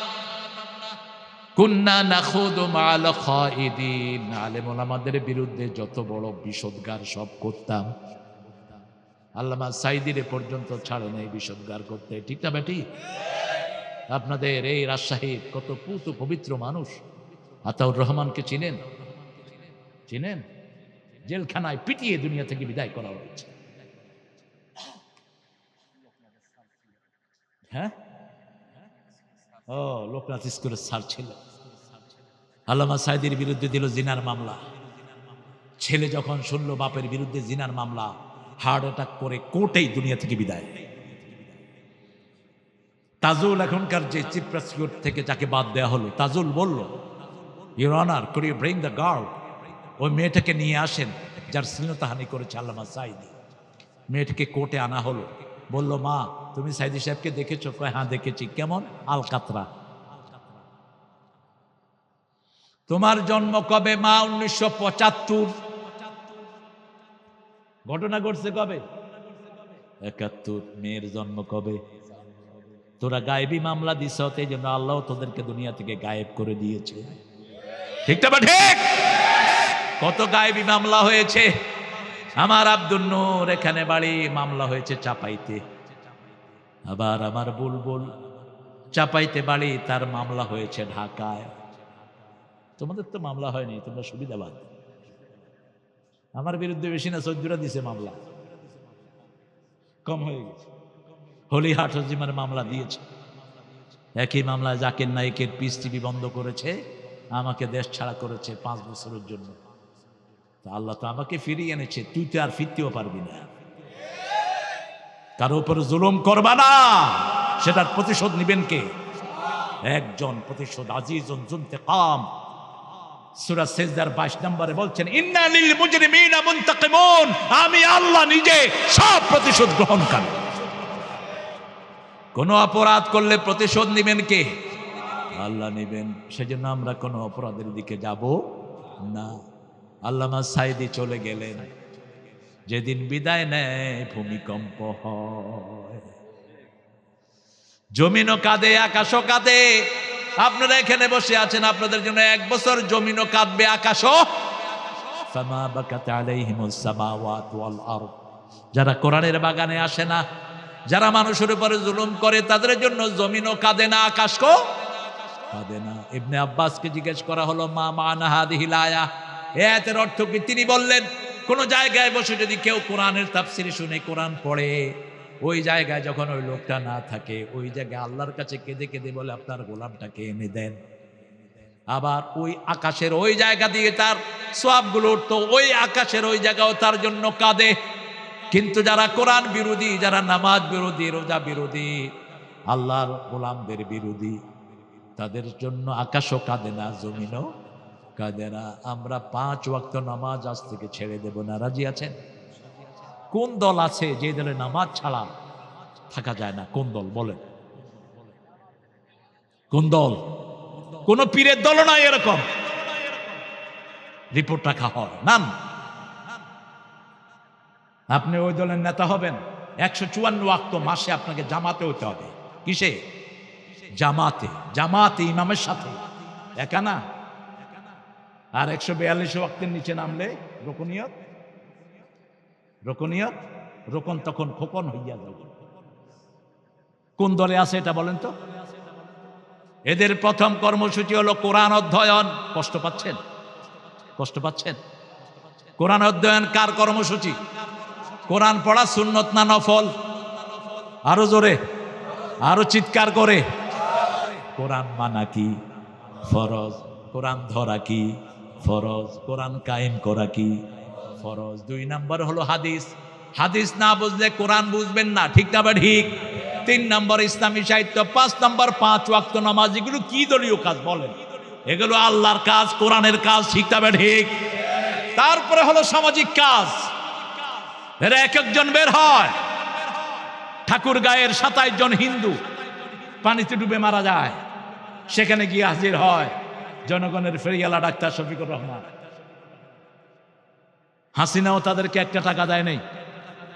কুন্না নাখুদু মাআল খাইদিন, আলেম ওলামাদের বিরুদ্ধে যত বড় বিষোদগার সব করতাম। আল্লামা সাইদিরে পর্যন্ত ছাড়ে নাই বিষোদগার করতে, ঠিক না বেটি? আপনাদের এই রাজশাহীর কত পুত পবিত্র মানুষ, আতাউর রহমানকে চিনেন? চিনেন? জেলখানায় পিটিয়ে দুনিয়া থেকে বিদায় করা হয়েছে। হ্যাঁ, ও লোকনাথ স্কুলের স্যার ছিল। আল্লামা সাইদির বিরুদ্ধে দিল জিনার মামলা। ছেলে যখন শুনলো বাপের বিরুদ্ধে জিনার মামলা, হার্ট অ্যাটাক করে কোর্টেই দুনিয়া থেকে বিদায়। তাজুল এখনকার যে চিফ প্রসিকিউটর থেকে যাকে বাদ দেওয়া হলো, তাজুল বলল, your honour, could you bring the girl, ওই মেয়েটাকে নিয়ে আসেন যার শ্লীলতাহানি করেছে আল্লামা সাইদি। মেয়েটাকে কোর্টে আনা হলো। বলল, মা তুমি সাইদি সাহেবকে দেখেছো? কয় হ্যাঁ দেখেছি। কেমন? আলকাতরা। তোমার জন্ম কবে? মা 1975। ঘটনা ঘটছে কবে? 71। মেয়ের জন্ম কবে? তোরা গায়েবী মামলা দিছ, এই জন্য আল্লাহ তোদেরকে দুনিয়া থেকে গায়েব করে দিয়েছে, ঠিক না? ঠিক। কত গায়েবী মামলা হয়েছে। আমার আব্দুল নূর এখানে বাড়ি, মামলা হয়েছে চাপাইতে। আবার আমার বুলবুল চাপাইতে বাড়ি, তার মামলা হয়েছে ঢাকায়। তোমাদের তো মামলা হয়নি, তোমরা সুবিধাবাদ। আমার বিরুদ্ধে বেশি না 14টা দিছে মামলা, কম হয়ে গেছে। হলিহাট হজিমার মামলা দিয়েছে। একই মামলায় জাকির নাইকের পিস টিভি বন্ধ করেছে, আমাকে দেশ ছাড়া করেছে 5 বছরের জন্য। তা আল্লাহ তো আমাকে ফিরিয়ে এনেছে, তুই তো আর ফিরতেও পারবি না। কারো উপর জুলুম করবা না, সেটার প্রতিশোধ নিবেন কে? একজন প্রতিশোধ আজিজুন যুনতিকাম। সূরা সেজদার 22 নম্বরে বলছেন, ইন্না লিল মুজরিমিনা মুনতাকিমুন, আমি আল্লাহ নিজে সব প্রতিশোধ গ্রহণকারী। কোন অপরাধ করলে প্রতিশোধ নিবেন কে? আল্লাহ নিবেন। সেজন্য আমরা কোন অপরাধের দিকে যাব না। আল্লামা সাইদি চলে গেলেন, যেদিন বিদায় নেয় ভূমিকম্প হয়, জমিনও কাঁদে, আকাশও কাঁদে। আপনারা এখানে বসে আছেন, আপনাদের জন্য 1 বছর জমিনও কাঁদবে, আকাশও। ফামা বাকাত আলাইহিমুস সামাওয়াতু ওয়াল আরদ, যারা কোরআনের বাগানে আসে না, যারা মানুষের উপরে জুলুম করে, তাদের জন্য জমিনও কাঁদে না, আকাশও কাঁদে না। ইবনে আব্বাসকে জিজ্ঞেস করা হলো, মা মানা হাদিহিল আয়া, এই আয়াতের অর্থ কি? তিনি বললেন, কোন জায়গায় বসে যদি কেউ কোরআনের তাফসীর শুনে, কোরআন পড়ে, ওই জায়গায় যখন ওই লোকটা না থাকে, ওই জায়গায় আল্লাহর কাছে কেঁদে কেঁদে বলে, আপনার গোলামটাকে এনে দেন। আবার ওই আকাশের ওই জায়গা দিয়ে তার সওয়াবগুলো উঠতো, ওই আকাশের ওই জায়গাও তার জন্য কাঁদে। কিন্তু যারা কোরআন বিরোধী, যারা নামাজ বিরোধী, রোজা বিরোধী, আল্লাহর গোলামদের বিরোধী, তাদের জন্য আকাশও কাঁদে না, জমিনও কাঁদে না। আমরা 5 ওয়াক্ত নামাজ আজ থেকে ছেড়ে দেব না, রাজি আছেন? কোন দল আছে যে দলে নামাজ ছাড়া থাকা যায় না? কোন দল বলেন? কোন দল? কোন পীরের দল নাই এরকম রিপোর্ট রাখা হয় না। আপনি ওই দলের নেতা হবেন, 154 ওয়াক্ত মাসে আপনাকে জামাতে হতে হবে। কিসে? জামাতে। জামাতে ইমামের সাথে, একা না। আর 142 ওয়াক্তের নিচে নামলে রুকনিয়ত, রুকনিয়ত, রোকন তখন খোকন হইয়া যাবে। কোন দলে আছে এটা বলেন তো? এদের প্রথম কর্মসূচি হলো কোরআন অধ্যয়ন। কষ্ট পাচ্ছেন? কষ্ট পাচ্ছেন? কোরআন অধ্যয়ন কার কর্মসূচি? কোরআন পড়া সুন্নত না নফল? আরো জোরে, আরো চিৎকার করে। কোরআন মানা কি? ফরজ। কোরআন ধরা কি? ফরজ। কোরআন কায়েম করা কি? ফরজ। 2 নম্বর হলো হাদিস। হাদিস না বুঝলে কোরআন বুঝবেন না, ঠিক না? ঠিক। 3 নম্বর ইসলামী সাহিত্য। 5 নম্বর 5 ওয়াক্ত নামাজ। এগুলো কি দলীয় কাজ বলেন? এগুলো আল্লাহর কাজ, কোরআনের কাজ, ঠিক না? ঠিক। তারপরে হলো সামাজিক কাজ। এরা এক একজন বের হয়। ঠাকুর গায়ের 27 জন হিন্দু পানিতে ডুবে মারা যায়, সেখানে গিয়ে হাজির হয় জনগণের ফেরিওয়ালা ডাক্তার শফিকুর রহমান। হাসিনাও তাদেরকে 1 টাকা দেয় নাই।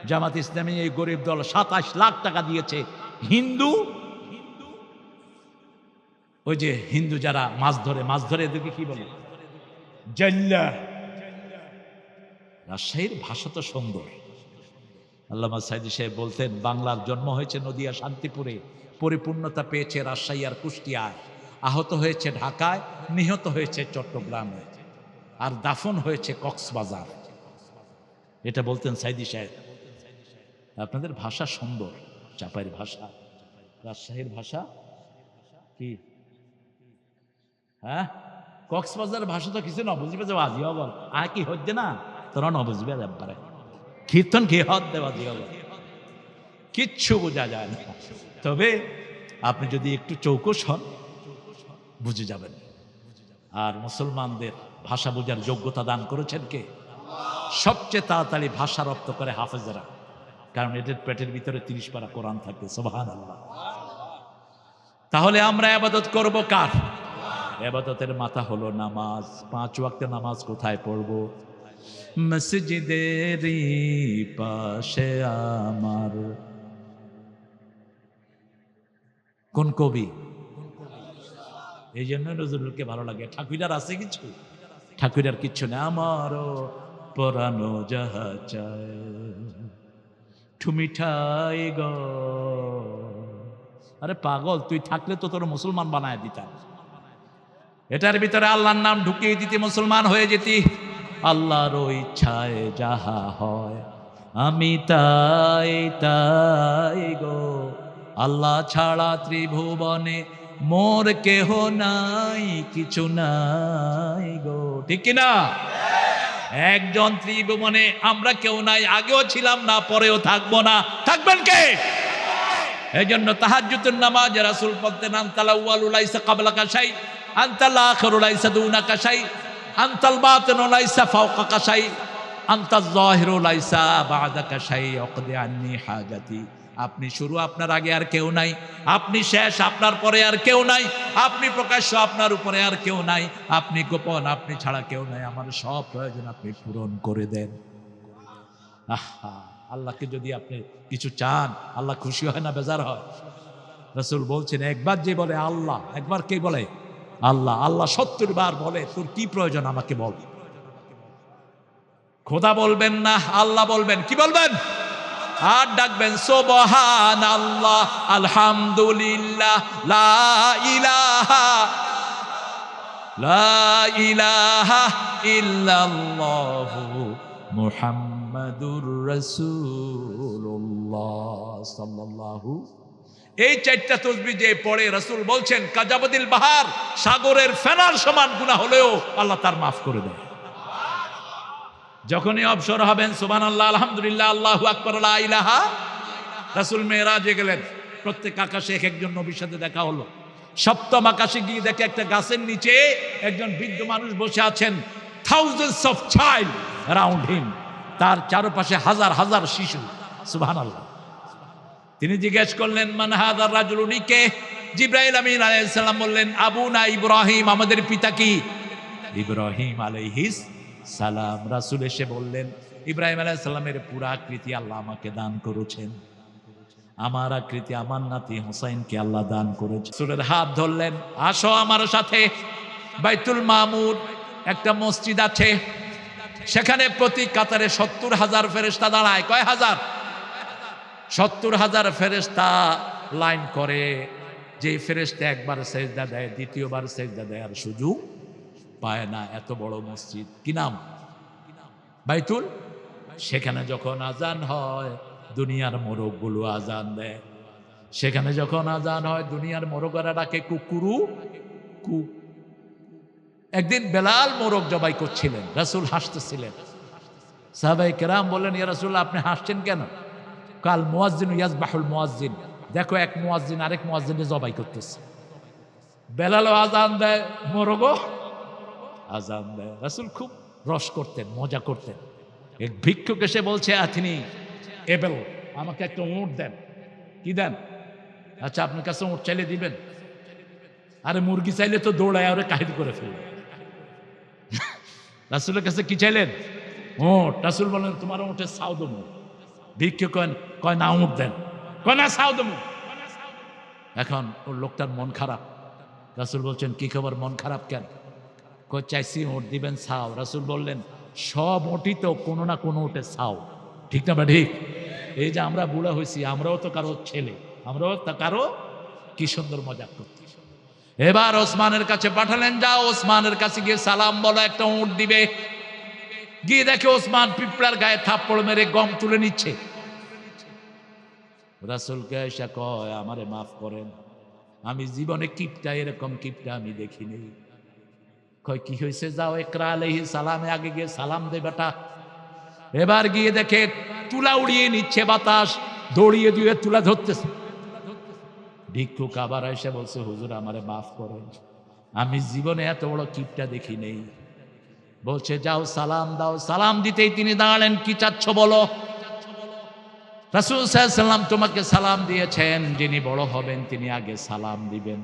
জামাত ইসলামী এই গরিব দল 27 লাখ টাকা দিয়েছে। হিন্দু, ওই যে হিন্দু যারা মাছ ধরে এদেরকে কি বলে? জাল্লা। রাজশাহীর ভাষা তো সুন্দর। আল্লামা সাইদি সাহেব বলতেন, বাংলার জন্ম হয়েছে নদিয়া শান্তিপুরে, পরিপূর্ণতা পেয়েছে রাজশাহী আর কুষ্টিয়ায়, আহত হয়েছে ঢাকায়, নিহত হয়েছে চট্টগ্রামে, আর দাফন হয়েছে কক্সবাজার। এটা বলতেন সাইদি সাহেব। আপনাদের ভাষা সুন্দর, চাপাইয়ের ভাষা, রাজশাহীর ভাষা কি? হ্যাঁ, কক্সবাজারের ভাষা তো কিছু না বুঝবে যে বাজি হবল আর কি হচ্ছে না, তোরা ন বুঝবে ব্যাপারে কীর্তন কি হদ দেবাজি হবল, কিচ্ছু বোঝা যায় না। তবে আপনি যদি একটু চৌকস হন বুঝে যাবেন। আর মুসলমানদের ভাষা বোঝার যোগ্যতা দান করেছেন কে? সবচেয়ে তাড়াতাড়ি ভাষা রপ্ত করে হাফেজেরা, কারণ এদের পেটের ভিতরে 30 পারা কোরআন থাকে। সুবহানাল্লাহ। তাহলে আমরা ইবাদত করব কার? ইবাদতের মাথা হলো নামাজ। 5 ওয়াক্ত নামাজ কোথায় পড়ব? মসজিদেরই পাশে আমার। কোন কবি? এই জন্য নজরুলকে ভালো লাগে। ঠাকুরার আছে কিছু? ঠাকুরার কিচ্ছু না। আমারও পরানো যাহা চায় ঠুমিঠাই গ। আরে পাগল, তুই থাকলে তো তোর মুসলমান বানায় দিতাম। এটার ভিতরে আল্লাহর নাম ঢুকিয়ে দিতে মুসলমান হয়ে যেতি। আল্লাহর ইচ্ছায় যাহা হয় আমি তাই তাই গো। আল্লাহ ছাড়া ত্রিভুবনে মোর কেহ নাই, কিছু নাই গো, ঠিক কিনা? একজন ত্রিভুবনে আমরা কেউ নাই, আগেও ছিলাম না, পরেও থাকবো না। থাকবেন কে? এই জন্য তাহাজ্জুদের নামাজ রাসূল বলতেন, আনতাল আউয়ালু লাইসা ক্বাবলাকা শাই, আনতাল আখিরু লাইসা দুনাকা শাই, আনতাল বাতিনু লাইসা ফাওকাকা শাই, আনতাজ যাহিরু লাইসা বা'দাকা শাই, ওয়াকদি আন্নী হাজাতি। আপনি শুরু, আপনার আগে আর কেউ নাই। আপনি শেষ, আপনার পরে আর কেউ নাই। আপনি প্রকাশ্য, আপনার উপরে আর কেউ নাই। আপনি গোপন, আপনি ছাড়া কেউ নাই। আমার সব প্রয়োজন আপনি পূরণ করে দেন। আহা, আল্লাহকে যদি আপনি কিছু চান, আল্লাহ খুশি হয় না বেজার হয়? রাসূল বলছেন, একবার যে বলে আল্লাহ, একবার কে বলে আল্লাহ, আল্লাহ 70 বার বলে তোর কি প্রয়োজন আমাকে বল। খোদা বলবেন না, আল্লাহ বলবেন। কি বলবেন? আর ডাকবেন সুবহানাল্লাহ, আলহামদুলিল্লাহ, লা ইলাহা ইল্লাল্লাহু মুহাম্মাদুর রাসূলুল্লাহ সাল্লাল্লাহু। এই 4টা তাসবিহ যে পড়ে, রাসূল বলছেন কাজাবদিল বাহার, সাগরের ফেনার সমান গুনাহ হলেও আল্লাহ তার মাফ করে দেয়। যখনই অবসর হবেন সুবহানাল্লাহ, আলহামদুলিল্লাহ, আল্লাহু আকবার, লা ইলাহা। রাসূল মেরাজে গেলেন, প্রত্যেক আকাশে এক একজন নবীর সাথে দেখা হলো। 7ম আকাশে গিয়ে দেখে একটা গাছের নিচে একজন বৃদ্ধ মানুষ বসে আছেন। Thousands of child around him, তার চারপাশে হাজার হাজার শিশু। সুবহানাল্লাহ। তিনি জিজ্ঞেস করলেন, মান হাযার রাজুল, উনি কে? জিবরাইল আমিন আলাইহিস সালাম বললেন, আবুনা ইব্রাহিম, আমাদের পিতা কি? ইব্রাহিম আলাইহিস সালাম। রাসূল এসে বললেন, ইব্রাহিম আলাইহিস সালামের পুরো আকৃতি আল্লাহ আমাকে দান করেছেন, আমার আকৃতি আমার নাতি হুসাইনকে আল্লাহ দান করেছেন। রাসূলের হাত ধরলেন, আসো আমার সাথে। বাইতুল মামুর একটা মসজিদ আছে, সেখানে প্রতি কাতারে 70,000 ফেরেশতা দাঁড়ায়। কয় হাজার? 70,000 ফেরেশতা লাইন করে, যে ফেরেশতা একবার সেজদা দেয় দ্বিতীয়বার সেজদা দেয় আর সুযোগ পায় না। এত বড় মসজিদ, কি নাম? বাইতুল। সেখানে যখন আজান হয় দুনিয়ার মোরগগুলো আজান দেয়, সেখানে যখন আজান হয় দুনিয়ার মোরগরা ডাকে কুকুরু কু। একদিন বেলাল মোরগ জবাই করছিলেন, রাসূল হাসতেছিলেন। সাহাবায়ে কেরাম বললেন, ইয়া রাসূলুল্লাহ আপনি হাসছেন কেন? কাল মুয়াজ্জিন ইয়াজবাহুল মুয়াজ্জিন, দেখো এক মুয়াজ্জিন আরেক মুয়াজ্জিনকে জবাই করতেছে। বেলালও আজান দেয়, মোরগও আজান দেয়। রাসূল খুব রস করতেন, মজা করতেন। এক ভিক্ষুক এসে বলছে, তিনি এবেল, আমাকে একটা উট দেন। কি দেন? আচ্ছা আপনার কাছে উট চাইলে দিবেন? আরে মুরগি চাইলে তো দৌড়ায় ওরে কাহিনী করে ফেলবে। রাসূলের কাছে কি চাইলেন? উট। রাসূল বলেন, তোমার উটের ছাও দেবো। ভিক্ষুক কয় না উট দেন, কয় না ছাও দেবো। এখন ওর লোকটার মন খারাপ। রাসূল বলছেন, কি খবর, মন খারাপ কেন? কয় চাইছি উট দিবেন ছাও। রাসূল বললেন, সব উটই তো কোনো না কোনো উটের ছাও, ঠিক না? ঠিক। এই যে আমরা বুড়া হয়েছি, আমরাও তো কারো ছেলে, আমরাও তো কারো। কি সুন্দর মজা করতে। এবার ওসমানের কাছে পাঠালেন, যাও ওসমানের কাছে গিয়ে সালাম বলো, একটা উট দিবে। গিয়ে দেখে ওসমান পিঁপড়ার গায়ে থাপ্পড় মেরে গম তুলে নিচ্ছে। রাসূলকে এসে কয়, আমারে মাফ করেন, আমি জীবনে কিপটা, এরকম কিপটা আমি দেখিনি। কয় কি হয়েছে? যাও ইকরা আলাইহিস সালামে আগে গিয়ে সালাম দে বেটা। এবার গিয়ে দেখে তুলা উড়িয়ে নিচ্ছে বাতাস, দৌড়িয়ে দিয়ে তুলা ধরতেছে। ভিক্ষুক আবার এসে বলছে, হুজুর আমারে মাফ করেন, আমি জীবনে এত বড় কিপটা দেখি নেই। বলছে যাও সালাম দাও। সালাম দিতেই তিনি দাঁড়ালেন, কি চাচ্ছ বলো? রাসূল সাল্লাল্লাহু আলাইহি ওয়াসাল্লাম তোমাকে সালাম দিয়েছেন, যিনি বড় হবেন তিনি আগে সালাম দিবেন।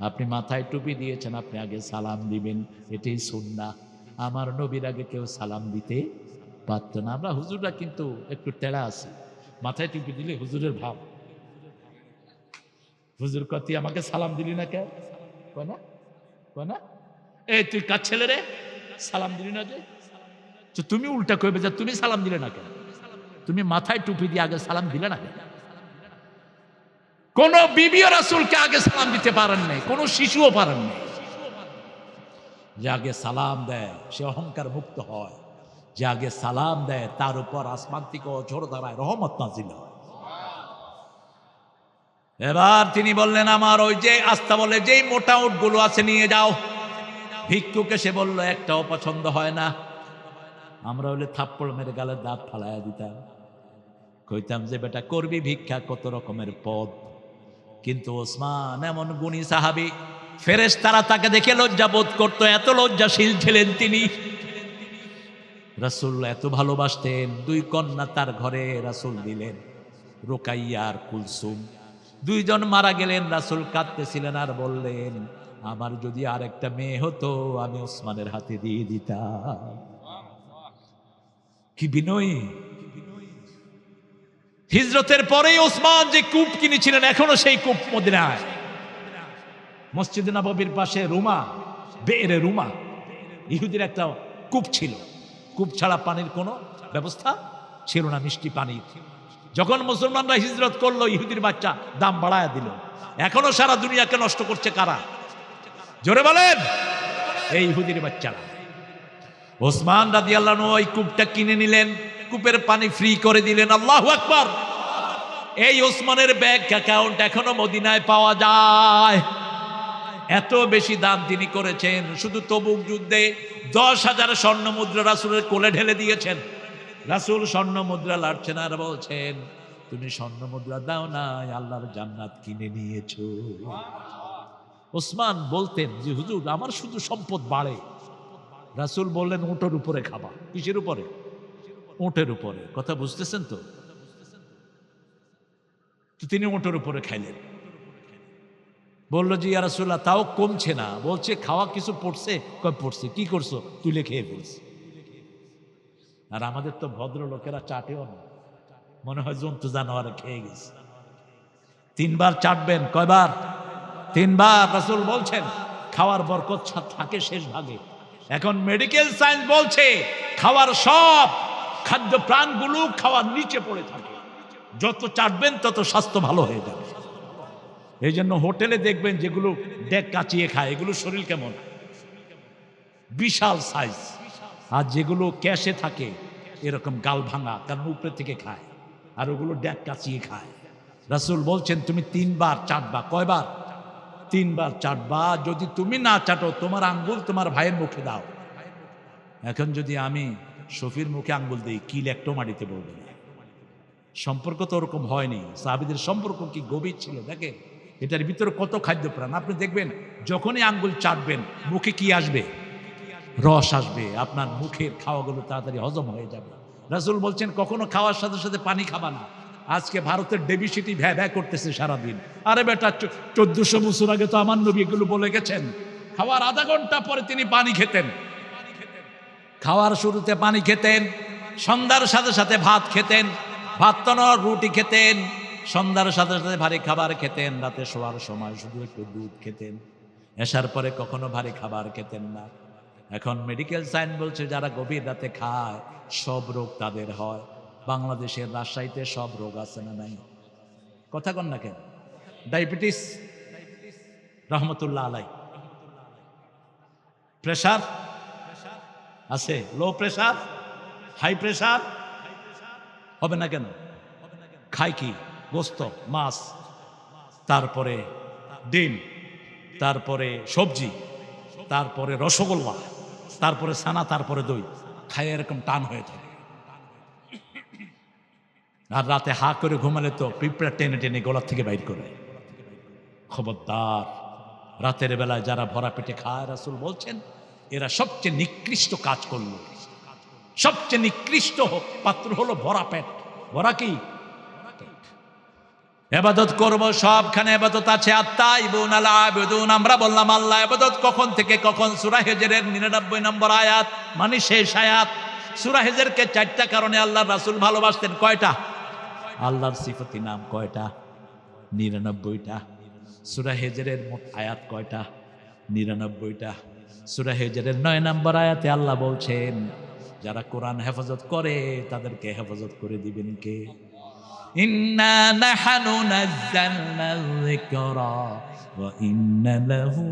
আপনি মাথায় টুপি দিয়েছেন, আপনি আগে সালাম দিবেন, এটাই সুন্নাহ। আমার নবীর আগে কেউ সালাম দিতে পারত না। আমরা হুজুররা কিন্তু একটু তেড়া আছি, মাথায় টুপি দিলে হুজুরের ভাব। হুজুর কতি আমাকে সালাম দিলি না কেন? কয় না, কয় না, এই তুই কার ছেলে রে, সালাম দিলি না যে? তো তুমি উল্টা কইবে যে তুমি সালাম দিলে না কেন? তুমি মাথায় টুপি দিয়ে আগে সালাম দিলে না কেন? কোন বিবিও রাসূলকে আগে সালাম দিতে পারেন নাই, কোন শিশুও পারেন নাই। যে আগে সালাম দেয় সে অহংকার মুক্ত হয়, যে আগে সালাম দেয় তার উপর আসমান থেকে অঝোর ধারায় রহমত নাজিল হয়। এবার তিনি বললেন, আমার ওই যে আস্তা বলে যেই মোটা উটগুলো আছে নিয়ে যাও। ভিক্ষুক এসে বলল, একটাও পছন্দ হয় না। আমরা হলে থাপ্পড় মেরে গালের দাঁত ফালাইয়া দিতাম, কইতাম যে বেটা করবি ভিক্ষা, কত রকমের পদ। কিন্তু ওসমান এমন গুণী সাহাবী, ফেরেশতারা তাকে দেখে লজ্জা বোধ করতো, এত লজ্জাশীল ছিলেন তিনি। রাসূল এত ভালোবাসতেন, দুই কন্যা তার ঘরে রাসূল দিলেন, রুকাইয়া আর কুলসুম। দুইজন মারা গেলেন, রাসূল কাঁদতেছিলেন আর বললেন, আমার যদি আর একটা মেয়ে হতো আমি ওসমানের হাতে দিয়ে দিতাম। কি বিনয়ী! হিজরতের পরেই ওসমান যে কূপ কিনেছিলেন, এখনো সেই কূপ মদিনায়, মসজিদে নববীর পাশে রুমা, বেরে রুমা, ইহুদির একটা কূপ ছিল। কূপ ছাড়া পানির কোনো ব্যবস্থা ছিল না, মিষ্টি পানির। যখন মুসলমানরা হিজরত করলো, ইহুদির বাচ্চা দাম বাড়ায় দিল। এখনো সারা দুনিয়াকে নষ্ট করছে কারা? জোরে বলেন, এই ইহুদির বাচ্চারা। ওসমান রাদিয়াল্লাহু আনহু ওই কূপটা কিনে নিলেন, কূপের পানি ফ্রি করে দিলেন। আল্লাহু আকবার! এই ওসমানের ব্যাংক অ্যাকাউন্ট এখনো মদিনায় পাওয়া যায়। এত বেশি দান তিনি করেছেন। শুধু তবুক যুদ্ধে 10,000 স্বর্ণ মুদ্রা রাসূলের কোলে ঢেলে দিয়েছেন। রাসূল স্বর্ণ মুদ্রা লাড়ছেন আর বলছেন, তুমি স্বর্ণ মুদ্রা দাও না, আল্লাহর জান্নাত কিনে নিয়েছো। ওসমান বলতেন যে হুজুর আমার শুধু সম্পদ বাড়ে। রাসূল বললেন, উটের উপরে খাবা। কিসের উপরে? উটের উপরে। কথা বুঝতেছেন তো? তিনি উটের উপরে খাইলেন। বললো যে ইয়া রাসূলুল্লাহ তাও কমছে না। বলছে খাওয়া কিছু পড়ছে? কয় পড়ছে। কি করছো? তুলে খেয়ে ফেলছি। আর আমাদের তো ভদ্র লোকেরা চাটেও না, মনে হয় জন্তু জানোয়ার খেয়ে গেছে। 3 বার চাটবেন। কয়বার? 3 বার। রাসূল বলছেন খাওয়ার বরকত থাকে শেষ ভাগে। এখন মেডিকেল সায়েন্স বলছে খাওয়ার সব খাদ্য প্রাণগুলো খাওয়ার নিচে পড়ে থাকে, যত চাটবেন তত স্বাস্থ্য ভালো হয়ে যাবে। এই জন্য হোটেলে দেখবেন যেগুলো ডেক কাচিয়ে খায়, এগুলো শরীর কেমন, বিশাল সাইজ। আর যেগুলো ক্যাশে থাকে এরকম গাল ভাঙা, কারণ উপরে থেকে খায়, আর ওগুলো ডেক কাচিয়ে খায়। রাসূল বলছেন তুমি 3 বার চাটবা। কয়বার? 3 বার চাটবা। যদি তুমি না চাটো তোমার আঙ্গুল তোমার ভাইয়ের মুখে দাও। এখন যদি আমি শফির মুখে আঙ্গুল দিই, কিল একটু মাটিতে পড়বে না। সম্পর্ক তো ওরকম হয়নি। সাহাবীদের সম্পর্ক কি গভীর ছিল দেখে, এটার ভিতরে কত খাদ্য প্রাণ। আপনি দেখবেন যখনই আঙ্গুল চাটবেন মুখে কি আসবে, রস আসবে, আপনার মুখের খাওয়াগুলো তাড়াতাড়ি হজম হয়ে যাবে। রাসূল বলছেন কখনো খাওয়ার সাথে সাথে পানি খাবা না। আজকে ভারতের ডেবিসিটি ভ্যা ভ্যা করতেছে সারাদিন। আরে বেটা, 1400 বছর আগে তো আমার নবী এগুলো বলে গেছেন। খাওয়ার আধা ঘন্টা পরে তিনি পানি খেতেন, খাওয়ার শুরুতে পানি খেতেন, সন্ধ্যার সাথে সাথে ভাত খেতেন, ভাত তো নয় রুটি খেতেন, সন্ধ্যার সাথে সাথে ভারী খাবার খেতেন, রাতে শোয়ার সময় শুধু একটু দুধ খেতেন, এসার পরে কখনো ভারী খাবার খেতেন না। এখন মেডিকেল সায়েন্স বলছে যারা গভীর রাতে খায় সব রোগ তাদের হয়। বাংলাদেশের রাজশাহীতে সব রোগ আছে না নাই? কথা কন না কেন? ডায়াবেটিস রহমতুল্লাহ আলাই, প্রেশার আছে, লো প্রেশার, হাই প্রেশার হবে না কেন? খায় কি? গোস্ত, মাছ, তারপরে ডিম, তারপরে সবজি, তারপরে রসগোল্লা, তারপরে ছানা, তারপরে দই খায়, এরকম টান হয়ে থাকে। আর রাতে হা করে ঘুমালে তো পিঁপড়া টেনে টেনে গলার থেকে বাইর করে। খবরদার, রাতের বেলায় যারা ভরা পেটে খায়, রাসূল বলছেন এরা সবচেয়ে নিকৃষ্ট কাজ করলো। সবচেয়ে নিকৃষ্ট পাত্র হলো ভরা পেট। ভরা কি? ইবাদত করব, সবখানে ইবাদত আছে। আত-তাইবুন আল-আবিদুন, আমরা বললাম আল্লাহ ইবাদত কখন থেকে কখন? সূরা হিজরের 99 নম্বর আয়াত, মানে শেষ আয়াত। সূরা হিজরকে 4টা কারণে আল্লাহর রাসূল ভালোবাসতেন। কয়টা? আল্লাহর সিফাতি নাম কয়টা? 99টা। সূরা হিজরের মোট আয়াত কয়টা? 99টা। সূরা হিজরের 9 নম্বর আয়াতে আল্লাহ বলছেন যারা কোরআন হেফাজত করে তাদেরকে হেফাজত করে দিবেন কে? ইন্না নাহনু নাযালনা যিকরা ওয়া ইন্না লাহু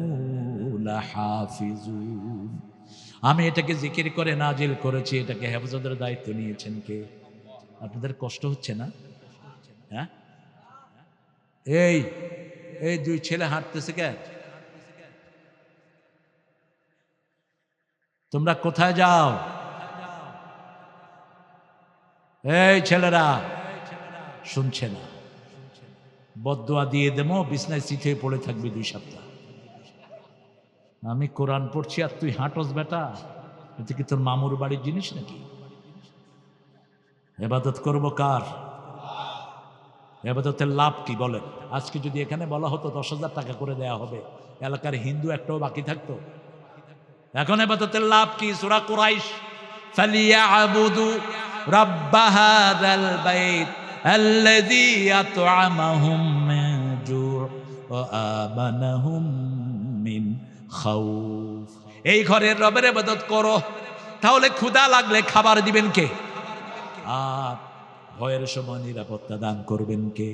লাহাফিজুন। আমি এটাকে জিকির করে নাজিল করেছি, এটাকে হেফাজতের দায়িত্ব নিয়েছেন কে? আপনাদের কষ্ট হচ্ছে না? হ্যাঁ, এই এই 2 ছেলে হাঁটতেছে কে? তোমরা কোথায় যাও? এই ছেলেরা শুনছে না? বদদুয়া দিয়ে দেবো, বিছনায় চিত হয়ে পড়ে থাকবি 2 সপ্তাহ। আমি কোরআন পড়ছি আর তুই হাঁটস বেটা? এটা কি তোর মামুর বাড়ির জিনিস নাকি? ইবাদত করবো কার? ইবাদতের লাভ কি বলেন? আজকে যদি এখানে বলা হতো 10,000 টাকা করে দেয়া হবে, এলাকার হিন্দু একটাও বাকি থাকতো? এখন ইবাদতের লাভ কি? সূরা কুরাইশ, ফালিয়াবুদু রাব্ব হাযাল বাইত আল্লাযী আত'আমাহুম মিন জু' ওয়া আমানাহুম মিন খাউফ। এই ঘরের রবের ইবাদত করো, তাহলে ক্ষুধা লাগলে খাবার দিবেন কে? আর ভয়ের সময় নিরাপত্তা দান করবেন কে?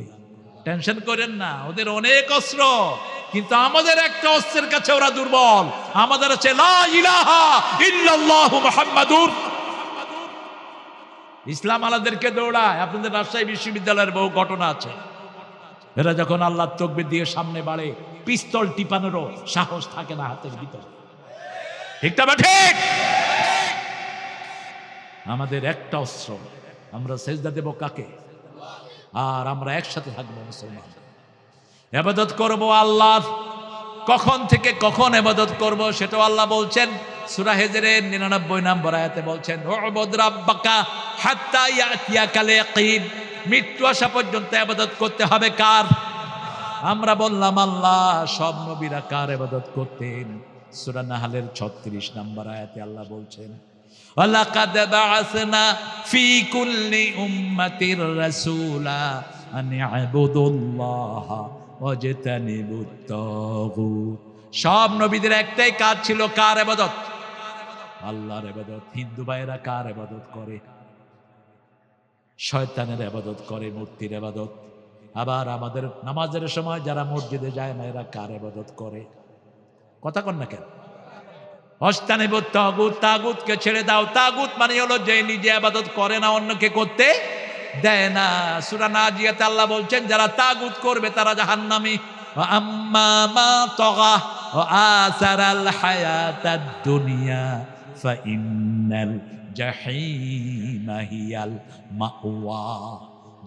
টেনশন করেন না, ওদের অনেক অস্ত্র, কিন্তু আমাদের একটা অস্ত্রের কাছে ওরা দুর্বল। আমাদের আছে লা ইলাহা ইল্লাল্লাহু মুহাম্মাদুর। ইসলাম আলাদেরকে দৌড়ায়। আপনাদের রাজশাহী বিশ্ববিদ্যালয়ের বহু ঘটনা আছে। এরা যখন আল্লাহর তাকবীর দিয়ে সামনে বাড়ে, পিস্তল টিপানোরও সাহস থাকে না হাতের ভিতরে। ঠিক না ঠিক? আমাদের একটা অস্ত্র, আমরা সেজদা দেব কাকে? আর আমরা একসাথে থাকবো মুসলমান। ইবাদত করব আল্লাহর। কখন থেকে কখন ইবাদত করব সেটাও আল্লাহ বলছেন। সূরা হিজরের 99 নম্বর আয়াতে বলছেন উ'বুদ রাব্বাকা হাত্তা ইয়াতিয়াকাল ইয়াকিন। মৃত্যু আসা পর্যন্ত ইবাদত করতে হবে কার? আমরা বললাম আল্লাহ। সব নবীরা কার ইবাদত করতেন? সূরা নাহলের 36 নম্বর আয়াতে আল্লাহ বলছেন ওয়ালাকাদ বা'আসনা ফি কুল্লি উম্মাতির রাসূলা আন ইবুদুল্লাহা ওয়াজতানিবুত তাগুত। সব নবীদের একটাই কাজ ছিল, কার ইবাদত? আল্লাহর ইবাদত। হিন্দু ভাইরা কার ইবাদত করে? শয়তানের ইবাদত করে, মূর্তির ইবাদত। আবার আমাদের নামাজের সময় যারা মসজিদে যায় না এরা কার ইবাদত করে? কথা কন না কেন? অস্তানিব তাগুত, তাগুতকে ছেড়ে দাও। তাগুত মানে হলো যে নিজে ইবাদত করে না, অন্যকে করতে দেয় না। সূরা নাজিয়াতে আল্লাহ বলছেন যারা তাগুত করবে তারা জাহান্নামী। আম্মা মা তাগা ওয়া আসারাল হায়াতাদ দুনিয়া ফাইন্নাল জাহিমা হিয়াল মাওয়া।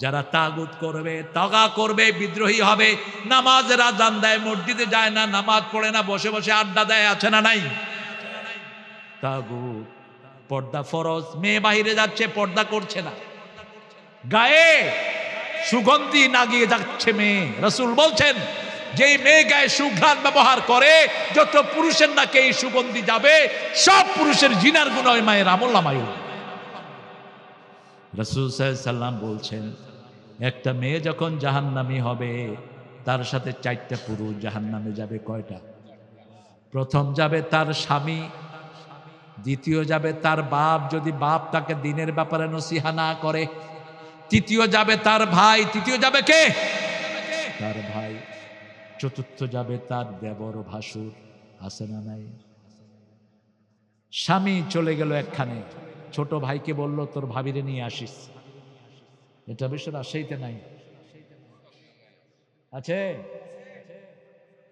যারা তাগুত করবে, তাগা করবে, বিদ্রোহী হবে, নামাজের আযান দেয়, মসজিদে যায় না, নামাজ পড়ে না, বসে বসে আড্ডা দেয়, আছে না নাই? তাগুত। পর্দা ফরজ, মেয়ে বাহিরে যাচ্ছে পর্দা করছে না, গায়ে সুগন্ধি লাগিয়ে যাচ্ছে মেয়ে। রাসূল বলছেন যেই মেয়ে গায়ে সুঘ্রাণ ব্যবহার করে যত পুরুষের নাকে এই সুগন্ধি যাবে সব পুরুষের জিনার গুনাহ ওই মায়ের আমলনামায় উঠবে। রাসূল সাল্লাল্লাহু আলাইহি সাল্লাম বলছেন একটা মেয়ে যখন জাহান্নামী হবে তার সাথে 4টা পুরুষ জাহান্নামে যাবে। কয়টা? প্রথম যাবে তার স্বামী, দ্বিতীয় যাবে তার বাপ যদি বাপ তাকে দ্বীনের ব্যাপারে নসিহা না করে, তৃতীয় যাবে তার ভাই, তৃতীয় যাবে কে? তার ভাই। চতুর্থ যাবে তার দেবর ভাসুর, আছে না নাই? স্বামী চলে গেল একখানে, ছোট ভাইকে বলল তোর ভাবিরে নিয়ে আসিস। এটা বেশ রাজশাহীতে নাই, আছে?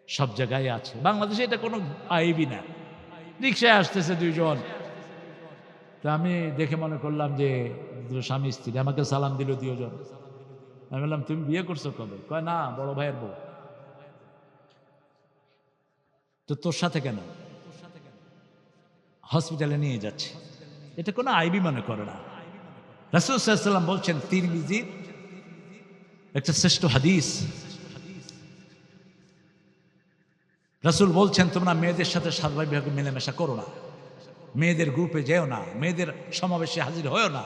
সব জায়গায় আছে, বাংলাদেশে এটা কোনো আইবই না। রিক্সায় আসতেছে দুইজন, তো আমি দেখে মনে করলাম যে স্বামী স্ত্রী, আমাকে সালাম দিল দুজন। আমি বললাম তুমি বিয়ে করছো কবে? কয় না, বড় ভাইয়ের বউ। তো তোর সাথে কেন? হসপিটালে নিয়ে যাচ্ছে। এটা কোনো আইবি মনে করে না। রাসূল সাল্লাল্লাহু আলাইহি ওয়াসাল্লাম বলছেন, তিরমিজির একটা শ্রেষ্ঠ হাদিস, রাসূল বলছেন তোমরা মেয়েদের সাথে স্বাভাবিকভাবে মেলামেশা করো না, মেয়েদের গ্রুপে যেও না, মেয়েদের সমাবেশে হাজির হয়েও না।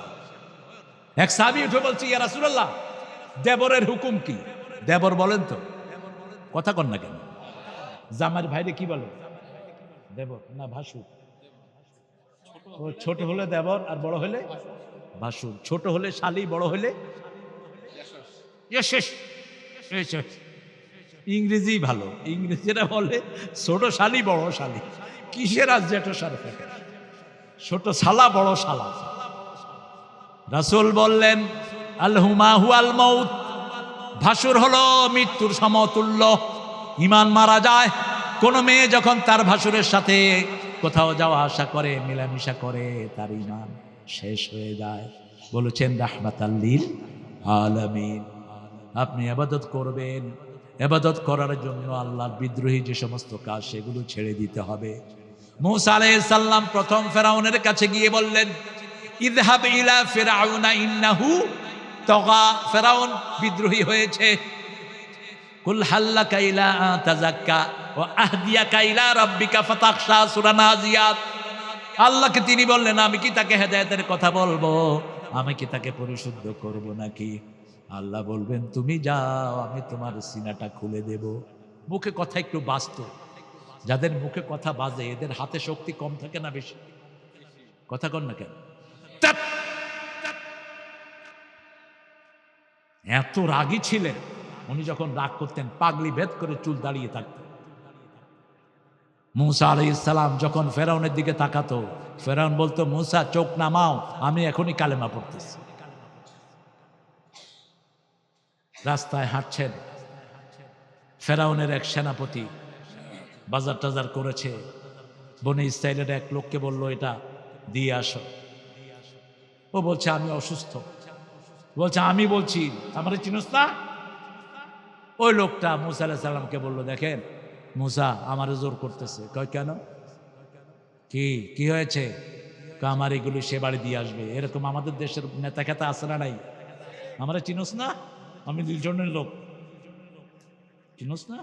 এক সাহাবী উঠে বলছে ইয়া রাসূলুল্লাহ দেবরের হুকুম কি? দেবর বলেন তো, কথা কন না কেন? জামার ভাইরে কি বলে? দেবর না ভাসুর? ছোট হলে দেবর আর বড় হলে ভাসুর। ছোট হলে শালি, বড় হলে ইংরেজি ভালো, ইংরেজিরা বলে ছোট শালি বড় শালি। কিসের আজ যেটা সারে থাকে, ছোট শালা বড় শালা। রাসূল বললেন আলহুমা হুয়াল মাউত, ভাসুর হলো মৃত্যুর সমতুল্য। ঈমান মারা যায়। কোন মেয়ে যখন তার ভাসুরের সাথে কোথাও যাওয়া আসা করে, মেলামেশা করে, তার ঈমান শেষ হয়ে যায়। বলেছেন রাহমাতাল লিল আলামিন। আপনি ইবাদত করবেন, ইবাদত করার জন্য আল্লাহর বিদ্রোহী যে সমস্ত কাজ সেগুলো ছেড়ে দিতে হবে। মূসা আলাইহিস সালাম প্রথম ফেরাউনের কাছে গিয়ে বললেন ইযহাব ইলা ফিরআউনা ইন্নাহু তাগা, ফেরাউন বিদ্রোহী হয়েছে। কুল হাল্লাকা ইলা তাযাক্কা ওয়া আহদিয়াকা ইলা রাব্বিকা ফাতাখশা, সূরা নাজিয়াত। আল্লাহকে তিনি বললেন আমি কি তাকে হেদায়েতের কথা বলবো, আমি কি তাকে পরিশুদ্ধ করব নাকি? আল্লাহ বলবেন তুমি যাও, আমি তোমার সিনাটা খুলে দেব। মুখে কথা একটু বাজতো, যাদের মুখে কথা বাজে এদের হাতে শক্তি কম থাকে না বেশি? কথা কন না কেন? এত রাগী ছিলেন উনি, যখন রাগ করতেন পাগলি ভেদ করে চুল দাঁড়িয়ে থাকতেন। মূসা আলাইহিস সালাম যখন ফেরাউনের দিকে তাকাতো, ফেরাউন বলতো মূসা চোখ নামাও, আমি এখনই কালেমা পড়তেছি। রাস্তায় হাঁটছেন, ফেরাউনের এক সেনাপতি বাজার টাজার করেছে, বনে ইসরাইলের এক লোককে বলল এটা দিয়ে আসো। ও বলছে আমি অসুস্থ। বলছে আমি বলছি আমারে চিনোস না? ওই লোকটা মূসা আলাইহিস সালামকে বলল দেখেন মূসা আমারে জোর করতেছে। কয় কেন? কি হয়েছে? আমার এগুলো সে বাড়ি দিয়ে আসবে। এরকম আমাদের দেশের নেতা খেতা আছে না নাই? আমারে চিনোস না? আমি দুইজনের লোক, চিনোস না?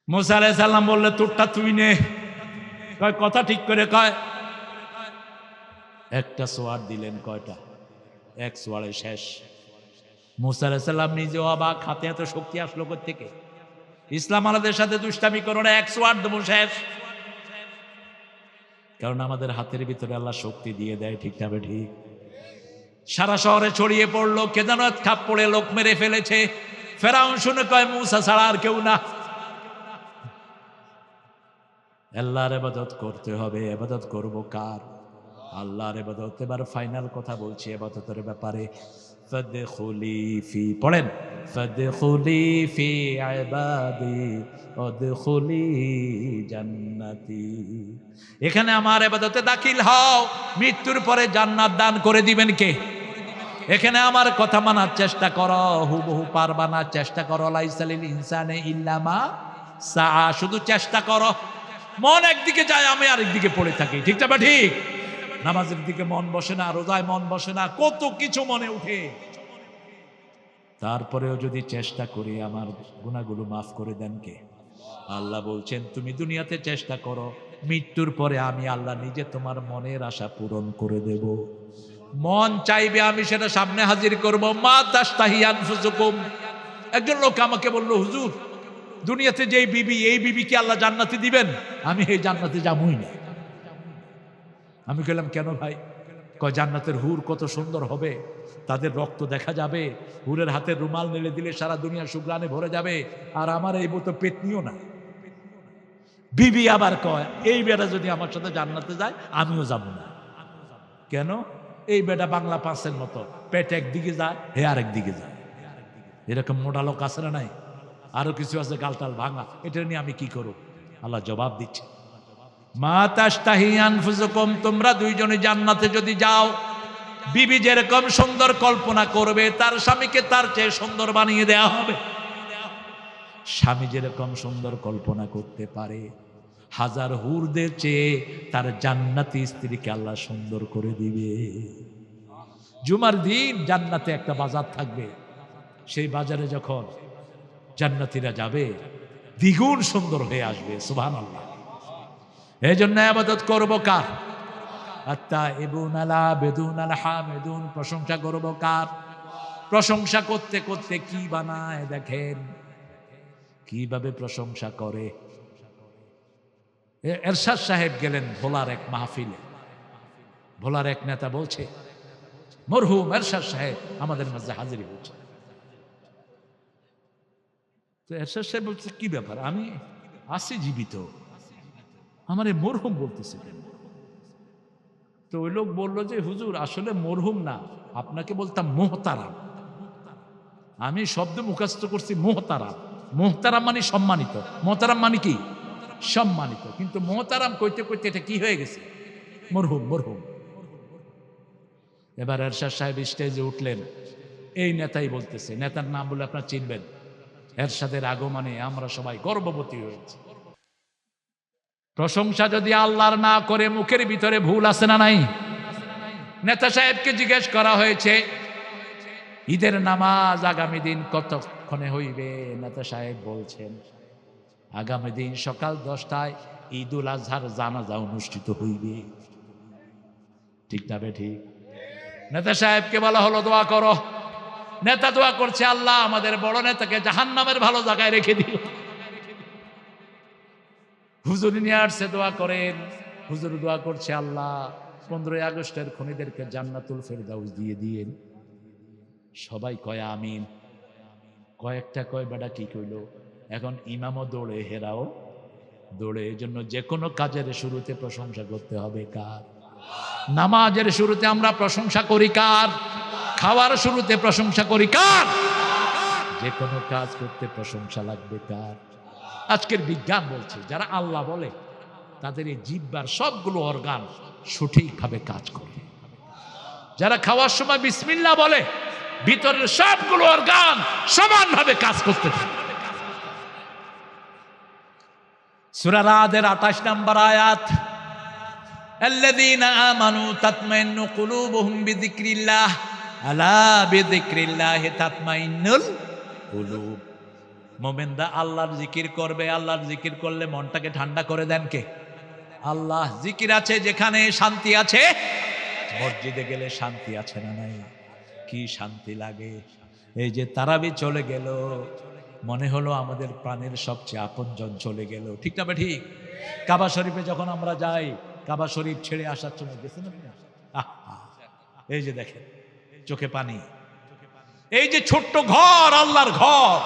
মূসা আলাইহিস সালাম বললে তোরটা তুই নে। কয় কথা ঠিক করে কয়। একটা সোয়ার দিলেন। কয়টা? এক সোয়ারে শেষ। মূসা আলাইহিস সালাম নিজেও অবাক, হাতে এত শক্তি আসলো কোথা থেকে? ইসলাম আমাদের সাথে দুষ্টামি করো না, এক সোয়ার দেবো শেষ। কারণ আমাদের হাতের ভিতরে আল্লাহ শক্তি দিয়ে দেয়, ঠিক না? ঠিক। সারা শহরে ছড়িয়ে পড়লো, কে যেন এক থাপ্পড়ে লোক মেরে ফেলেছে। ফেরাউন শুনে কয় মূসা ছাড়া আর কেউ না। আল্লাহর ইবাদত করতে হবে। ইবাদত করব কার? আল্লাহর ইবাদত। এবার ফাইনাল কথা বলছি ইবাদতের ব্যাপারে। ফাদখুলি ফি, পড়েন, ফাদখুলি ফি ইবাদি ওয়াদখুলি জান্নাতি। এখানে আমার ইবাদতে দাখিল হও, মৃত্যুর পরে জান্নাত দান করে দিবেন কে? এখানে আমার কথা মানার চেষ্টা করো, হুবহু পারবা না, চেষ্টা করো। লাইসালিল ইনসানে ইল্লা মা সা, শুধু চেষ্টা করো। মন একদিকে যায়, আমি আরেকদিকে পড়ে থাকি, ঠিক না? ঠিক। নামাজের দিকে মন বসে না, রোজায় মন বসে না, কত কিছু মনে উঠে। তারপরেও যদি চেষ্টা করি, আমার গুনাহগুলো মাফ করে দেন কে? আল্লাহ বলছেন তুমি দুনিয়াতে চেষ্টা করো, মৃত্যুর পরে আমি আল্লাহ নিজে তোমার মনের আশা পূরণ করে দেব। মন চাইবে আমি সেটা সামনে হাজির করব। মা তাশতাহি আনফুসুকুম। একজন লোক আমাকে বলল, হুজুর দুনিয়াতে যেই বিবি, এই বিবি কি আল্লাহ জান্নাতে দিবেন? আমি এই জান্নাতে যাবই না। আমি বললাম কেন ভাই? কয় জান্নাতের হুর কত সুন্দর হবে, তাদের রক্ত দেখা যাবে, হুরের হাতের রুমাল নেড়ে দিলে সারা দুনিয়া সুগ্রানে ভরে যাবে, আর আমার এই মতো পেতনিও না। বিবি আবার কয় এই বেটা যদি আমার সাথে জান্নাতে যায় আমিও যাব না। কেন? এই বেটা বাংলা পাঁচের মতো, পেট একদিকে যায়, হে আরেক দিকে যায়। এরকম মোটা লোক আছে না নাই? আরো কিছু আছে গালটাল ভাঙা, এটা নিয়ে আমি কি করব? আল্লাহ জবাব দিচ্ছে, মা তাশতাহি আনফুসুকুম, তোমরা দুইজনে জান্নাতে যদি যাও, বিবি যেরকম সুন্দর কল্পনা করবে তার স্বামীকে তার চেয়ে সুন্দর বানিয়ে দেয়া হবে। স্বামী যেরকম সুন্দর কল্পনা করতে পারে, হাজার হুরদের চেয়ে তার জান্নাতি স্ত্রীকে আল্লাহ সুন্দর করে দিবে। জুমার দিন জান্নাতে একটা বাজার থাকবে, সেই বাজারে যখন জান্নাতীরা যাবে দ্বিগুণ সুন্দর হয়ে আসবে। সুবহানাল্লাহ। এই জন্য ইবাদত করবো কার? আত্তাইবুন আলা বেদুন আল হামিদুন। প্রশংসা করবো কার? প্রশংসা করতে করতে কি বানায় দেখেন, কিভাবে প্রশংসা করে। এরশাদ সাহেব গেলেন ভোলার এক মাহফিলে। ভোলার এক নেতা বলছে, মরহুম এরশাদ সাহেব আমাদের মাঝে হাজির হয়েছে। তো এরশাদ সাহেব বলছে কি ব্যাপার, আমি আছি জীবিত, আমার এই মরহুম বলতেছে কেন? তো ওই লোক বলল যে হুজুর আসলে মরহুম না, আপনাকে বলতাম মোহতারাম। আমি শব্দ মুখস্থ করছি মোহতারাম। মোহতারাম মানে সম্মানিত, মোহতারাম মানে কি? সম্মানিত। কিন্তু মোহতারাম কইতে কইতে এটা কি হয়ে গেছে? মরহুম মরহুম। এবার এরশাদ সাহেব স্টেজে উঠলেন, এই নেতাই বলতেছে, নেতার নাম বলে আপনারা চিনবেন, এরশাদের আগমনে আমরা সবাই গর্ববতী হয়েছি। প্রশংসা যদি আল্লাহর না করে মুখের ভিতরে ভুল আছে না নাই? নেতা সাহেবকে জিজ্ঞেস করা হয়েছে ঈদের নামাজ আগামী দিন কতক্ষণে হইবে? নেতা সাহেব বলছেন আগামী দিন সকাল 10টায় ঈদুল আজহার জানাজা অনুষ্ঠিত হইবে। ঠিক না ঠিক? নেতা সাহেবকে বলা হলো দোয়া করো। নেতা দোয়া করছে, আল্লাহ আমাদের বড় নেতাকে জাহান্নামের ভালো জায়গায় রেখে দিও। হুজুর নিয়ে আসছে, দোয়া করেন। হুজুর দোয়া করছে, আল্লাহ 15ই আগস্টের খুনিদেরকে জান্নাতুল ফেরদাউস দিয়ে দিয়েন। সবাই কয় আমিন। কয়েকটা কয় বেটা কি কইল, এখন ইমামও দৌড়ে, হেরাও দৌড়ে। এই জন্য যে কোনো কাজের শুরুতে প্রশংসা করতে হবে কার? নামাজের শুরুতে আমরা প্রশংসা করি কার? খাওয়ার শুরুতে প্রশংসা করি কার? যে কোনো কাজ করতে প্রশংসা লাগবে কার? আজকের বিজ্ঞান বলছে যারা আল্লাহ বলে তাদের এই জিহ্বার সবগুলো অর্গান সঠিকভাবে কাজ করে। যারা খাওয়ার সময় বিসমিল্লাহ বলে ভিতরের সবগুলো অর্গান সমানভাবে কাজ করতে থাকে। সূরা রাদের 28 নম্বর আয়াত, আল্লাযীনা আমানু তাতমাইন্নু কুলুবুহুম বিযিকরিল্লাহ আলা বিযিকরিল্লাহি তাতমাইন্নুল কুলুব। মুমিনরা আল্লাহর জিকির করবে। আল্লাহর জিকির করলে মনটাকে ঠান্ডা করে দেন কে? আল্লাহ। জিকির আছে যেখানে শান্তি আছে। মসজিদে গেলে শান্তি আছে না নাই? কি শান্তি লাগে। এই যে তারাবি চলে গেল, মনে হলো আমাদের প্রাণের সবচেয়ে আপনজন চলে গেল। ঠিক না ঠিক? কাবা শরীফে যখন আমরা যাই, কাবা শরীফ ছেড়ে আসার সময় গেছেন আপনি? এই যে দেখেন চোখে পানি। এই যে ছোট্ট ঘর, আল্লাহর ঘর,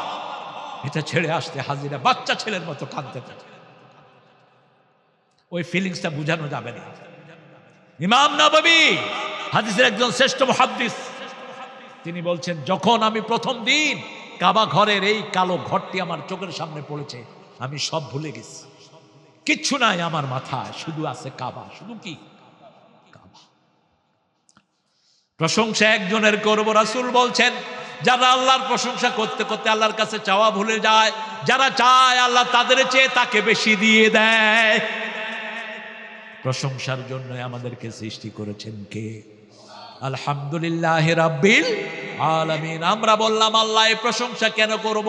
এটা ছেড়ে আসতে হাজিরা বাচ্চা ছেলের মতো কাঁদতে থাকে। ওই ফিলিংসটা বোঝানো যাবে না। ইমাম নববী, হাদিসের একজন শ্রেষ্ঠ মুহাদ্দিস, তিনি বলছেন, যখন আমি প্রথম দিন কাবা ঘরের এই কালো ঘরটি আমার চোখের সামনে পড়েছে, আমি সব ভুলে গেছি। কিচ্ছু নাই আমার মাথায়, শুধু আছে কাবা। শুধু কি? কাবা। প্রশংসা একজনের করব, রাসূল বলছেন, যারা আল্লাহর প্রশংসা করতে করতে আল্লাহর কাছে চাওয়া ভুলে যায়, যারা চায় আল্লাহ তাদের চেয়ে তাকে বেশি দিয়ে দেয়। প্রশংসার জন্য আমাদেরকে সৃষ্টি করেছেন কে? আলহামদুলিল্লাহ রাব্বিল আলামিন। আমরা বললাম আল্লাহ এই প্রশংসা কেন করব?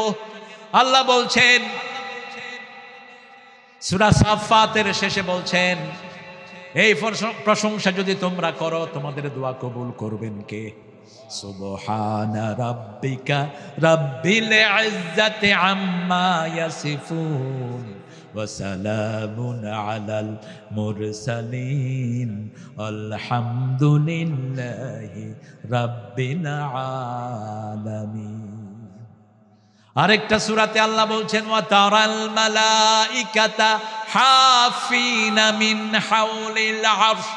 আল্লাহ বলছেন সূরা সাফফাতের শেষে বলছেন, এই প্রশংসা যদি তোমরা করো তোমাদের দোয়া কবুল করবেন কে? সুবহানা রাব্বিকা রাব্বিল ইজ্জাতি আম্মা ইয়াসিফুন ওয়া সালামুন আলাল মুরসালিন আলহামদুলিল্লাহি রাব্বিল আলামিন। আরেকটা সূরাতে আল্লাহ বলছেন, ওয়া তারাল মালাইকাতা হাফিনা মিন হাওলিল আরশ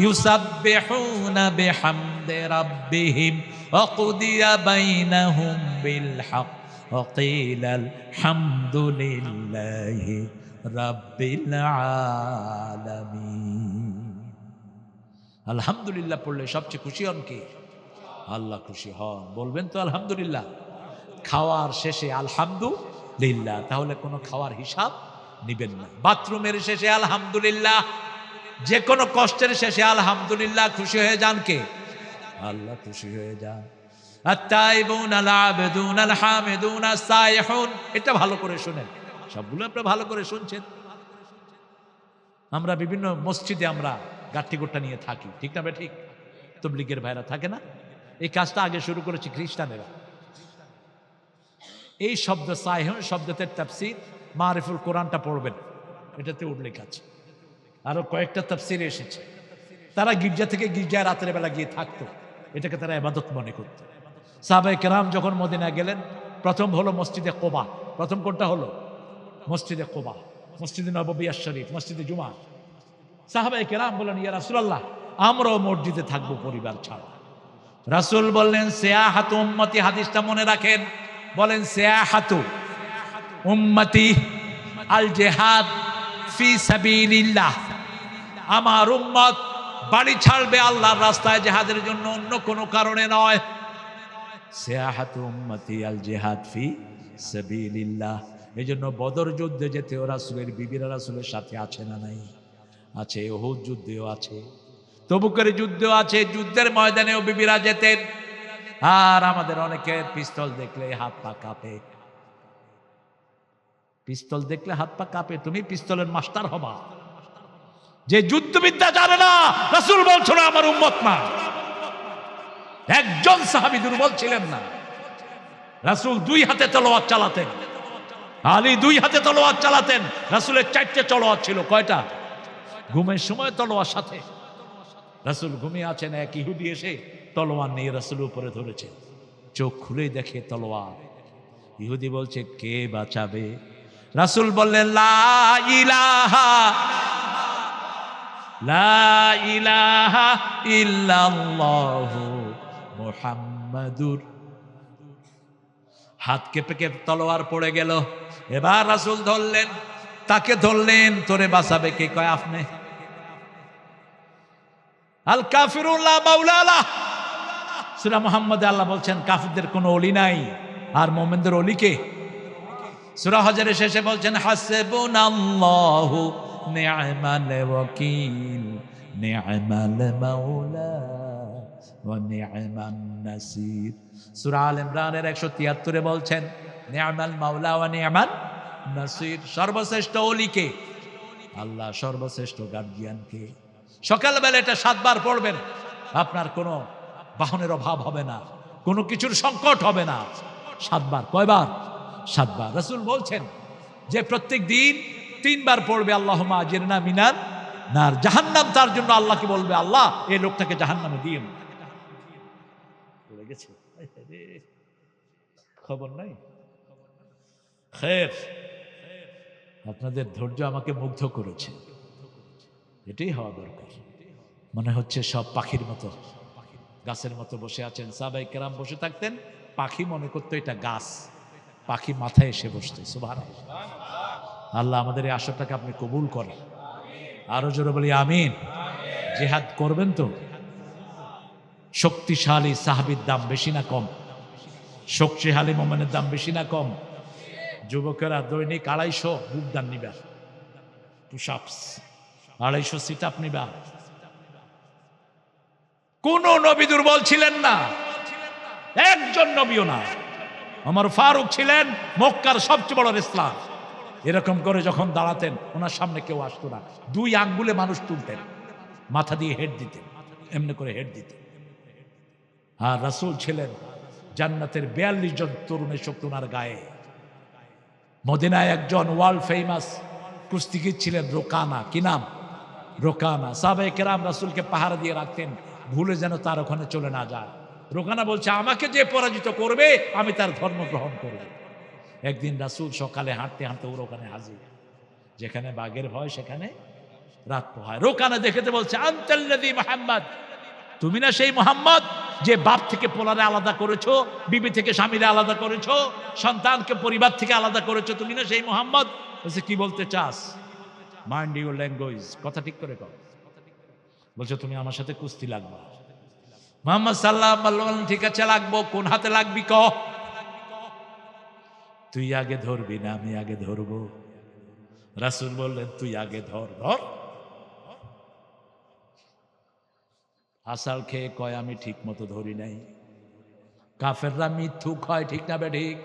ইউসাব্বিহুনা বিহামদি রাব্বিহিম ওয়া কুদিয়া বাইনাহুম বিল হক ওয়া কিলা আলহামদুলিল্লাহি রাব্বিল আলামিন। আলহামদুলিল্লাহ পড়লে সবচেয়ে খুশি হন কে? আল্লাহ খুশি হন। বলবেন তো আলহামদুলিল্লাহ। খাওয়ার শেষে আলহামদুলিল্লাহ, তাহলে কোনো খাওয়ার হিসাব নিবেন না। বাথরুমের শেষে আলহামদুলিল্লাহ, যে কোনো কষ্টের শেষে আলহামদুলিল্লাহ। খুশি হয়ে যান কে? আল্লাহ খুশি হয়ে যান। আত-তাইবুন আল-আবিদুন আল-হামিদুন আস-সাইহুন, এটা ভালো করে শুনেন। সবগুলো আপনারা ভালো করে শুনছেন। আমরা বিভিন্ন মসজিদে আমরা গাঠি গোট্টা নিয়ে থাকি, ঠিক না? ঠিক। তাবলীগের ভাইরা থাকে না? এই কাজটা আগে শুরু করেছে খ্রিস্টানেরা। এই শব্দ সাইহুন শব্দতে তাফসীর মারিফুল কোরআনটা পড়বেন, এটাতে উল্লেখ আছে। আরো কয়েকটা তাফসীরে এসেছে। তারা গির্জা থেকে গির্জায় রাতের বেলা গিয়ে থাকতো, এটাকে তারা ইবাদত মনে করত। সাহাবায়ে কেরাম যখন মদিনা গেলেন, প্রথম হলো মসজিদে কোবা। প্রথম কোনটা হলো? মসজিদে কোবা, মসজিদে নববী শরীফ, মসজিদে জুমা। সাহাবায়ে কেরাম বললেন, ইয়া রাসূলুল্লাহ, আমরাও মসজিদে থাকবো পরিবার ছাড়া। রাসূল বললেন, সিয়াহাতু উম্মতি, হাদিসটা মনে রাখেন। বলেন, সিয়াহাতু উম্মতি আল জিহাদ ফি সাবিলিল্লাহ, আমার উম্মত বাড়ি ছাড়বে আল্লাহর রাস্তায় জিহাদের জন্য, অন্য কোনো কারণে নয়। সিয়াহাতু উম্মতি আল জিহাদ ফি সাবিলিল্লাহ। এই জন্য বদর যুদ্ধে যেতেও রাসূলের বিবিরা রাসূলের সাথে আছে না নাই? আছে। উহুদ যুদ্ধেও আছে, তবুকের যুদ্ধেও আছে। যুদ্ধের ময়দানেও বিবিরা যেতেন। আর আমাদের অনেকের পিস্তল দেখলে হাত পা কাঁপে। পিস্তল দেখলে হাত পা কাঁপে। তুমি পিস্তলের মাস্টার হবা, যে যুদ্ধবিদ্যা জানে না। রাসূল বলছিল আমার উম্মত না। একজন সাহাবী দুর্বল ছিলেন না। রাসূল দুই হাতে তলোয়ার চালাতেন, আলী দুই হাতে তলোয়ার চালাতেন। রাসূলের 4টে তলোয়ার ছিল। কয়টা? ঘুমের সময় তলোয়ার সাথে। রাসূল ঘুমিয়ে আছেন, এক ইহুদি এসে তলোয়ার নিয়ে রাসূলের উপরে ধরেছে। চোখ খুলে দেখে তলোয়ার। ইহুদি বলছে, কে বাঁচাবে? রাসূল বললেন, লা ইলাহা ইল্লাল্লাহু মুহাম্মাদুর। হাত কেঁপে কেঁপে তলোয়ার পড়ে গেল। এবার রাসূল ধরলেন, তাকে ধরলেন, তোরে বাঁচাবে কে? কয় আপনি। আল কাফিরুন লা মাওলা লাহ। সূরা মুহাম্মদে আল্লাহ বলছেন কাফিরদের কোনো ওলি নাই, আর মুমিনদের ওলি কে? সূরা হজরের শেষে বলছেন, হাসবুনাল্লাহু নি'মাল ওয়াকিল নি'মাল মাওলা ওয়া নি'মান নাসির। সূরা আল ইমরানের 173 বলছেন, নি'মাল মাওলা ওয়া নি'মান নাসির। সর্বশ্রেষ্ঠ ওলি কে? আল্লাহ। সর্বশ্রেষ্ঠ গার্ডিয়ান কে? সকালবেলা এটা 7 বার পড়বেন, আপনার কোনো বাহনের অভাব হবে না, কোনো কিছুর সংকট হবে না। 7 বার। কয়বার? 7 বার। রাসূল বলছেন যে প্রত্যেক দিন 3 বার পড়বে আল্লাহুম্মা আজিরনা মিনান নার। জাহান্নাম তার জন্য আল্লাহকে বলবে, আল্লাহ এই লোকটাকে জাহান্নামে দিয়েন। লেগেছে, খবর নাই। খের, আপনাদের ধৈর্য আমাকে মুগ্ধ করেছে, এটাই হওয়া দরকার। মনে হচ্ছে সব পাখির মতো, গাছের মতো বসে আছেন। সাহাবায়ে কেরাম বসে থাকতেন, পাখি মনে করতো এটা গাছ, পাখি মাথায় এসে বসতো। সুবহানাল্লাহ। আল্লাহ আমাদের এই আশাটাকে আপনি কবুল করেন। আরো জোরে বলি আমিন। জিহাদ করবেন তো? শক্তিশালী সাহাবীর দাম বেশি না কম? শক্তিশালী মোমেনের দাম বেশি না কম? যুবকেরা দৈনিক 250 বুকদান নিবা, পুশ-আপস 250 সিট আপ নিবা। কোন নবী দুর্বল ছিলেন না, একজন নবীও না। ওমর ফারুক ছিলেন মক্কার সবচেয়ে বড় রেসলার। এরকম করে যখন দাঁড়াতেন ওনার সামনে কেউ আসতো না, 2 আঙ্গুলে মানুষ তুলতেন, মাথা দিয়ে হেড দিতেন, এমনি করে হেড দিতেন। আর রাসূল ছিলেন জান্নাতের 42 জন তরুণের শক্তি ওনার গায়ে। মদিনায় একজন ওয়ার্ল্ড ফেমাস কুস্তিগির ছিলেন, রোকানা। কি নাম? রোকানা। সাহাবায়ে কেরাম রাসূলকে পাহারা দিয়ে রাখতেন, ভুলে যেন তার ওখানে চলে না যায়। রোকানা বলছে, আমাকে যে পরাজিত করবে আমি তার ধর্ম গ্রহণ করব। একদিন রাসূল সকালে হাঁটতে হাঁটতে ওর ওখানে হাজির। যেখানে বাঘের ভয় সেখানে রাত পোহায়। রোকানা দেখতে বলছে, আনতাল্লাযী মুহাম্মদ, তুমি না সেই মুহাম্মদ যে বাপ থেকে পোলারে আলাদা করেছো, বিবি থেকে স্বামীরে আলাদা করেছো, সন্তানকে পরিবার থেকে আলাদা করেছো, তুমি না সেই মুহাম্মদ? বলছে, কি বলতে চাস? মাইন্ড ইউর ল্যাঙ্গুয়েজ, কথা ঠিক করে কর। বলছে, তুমি আমার সাথে কুস্তি লাগবা। মুহাম্মদ সাল্লাল্লাহু আলাইহি ওয়াসাল্লাম, ঠিক আছে লাগবো, কোন হাতে লাগবি ক? তুই আগে ধরবি না আমি আগে ধরবো? রাসূল বললেন, তুই আগে ধর। ধর। আসাল খেয়ে কয়, আমি ঠিক মতো ধরি নাই। কাফেররা মিথ্যুক হয়, ঠিক না বেঠিক?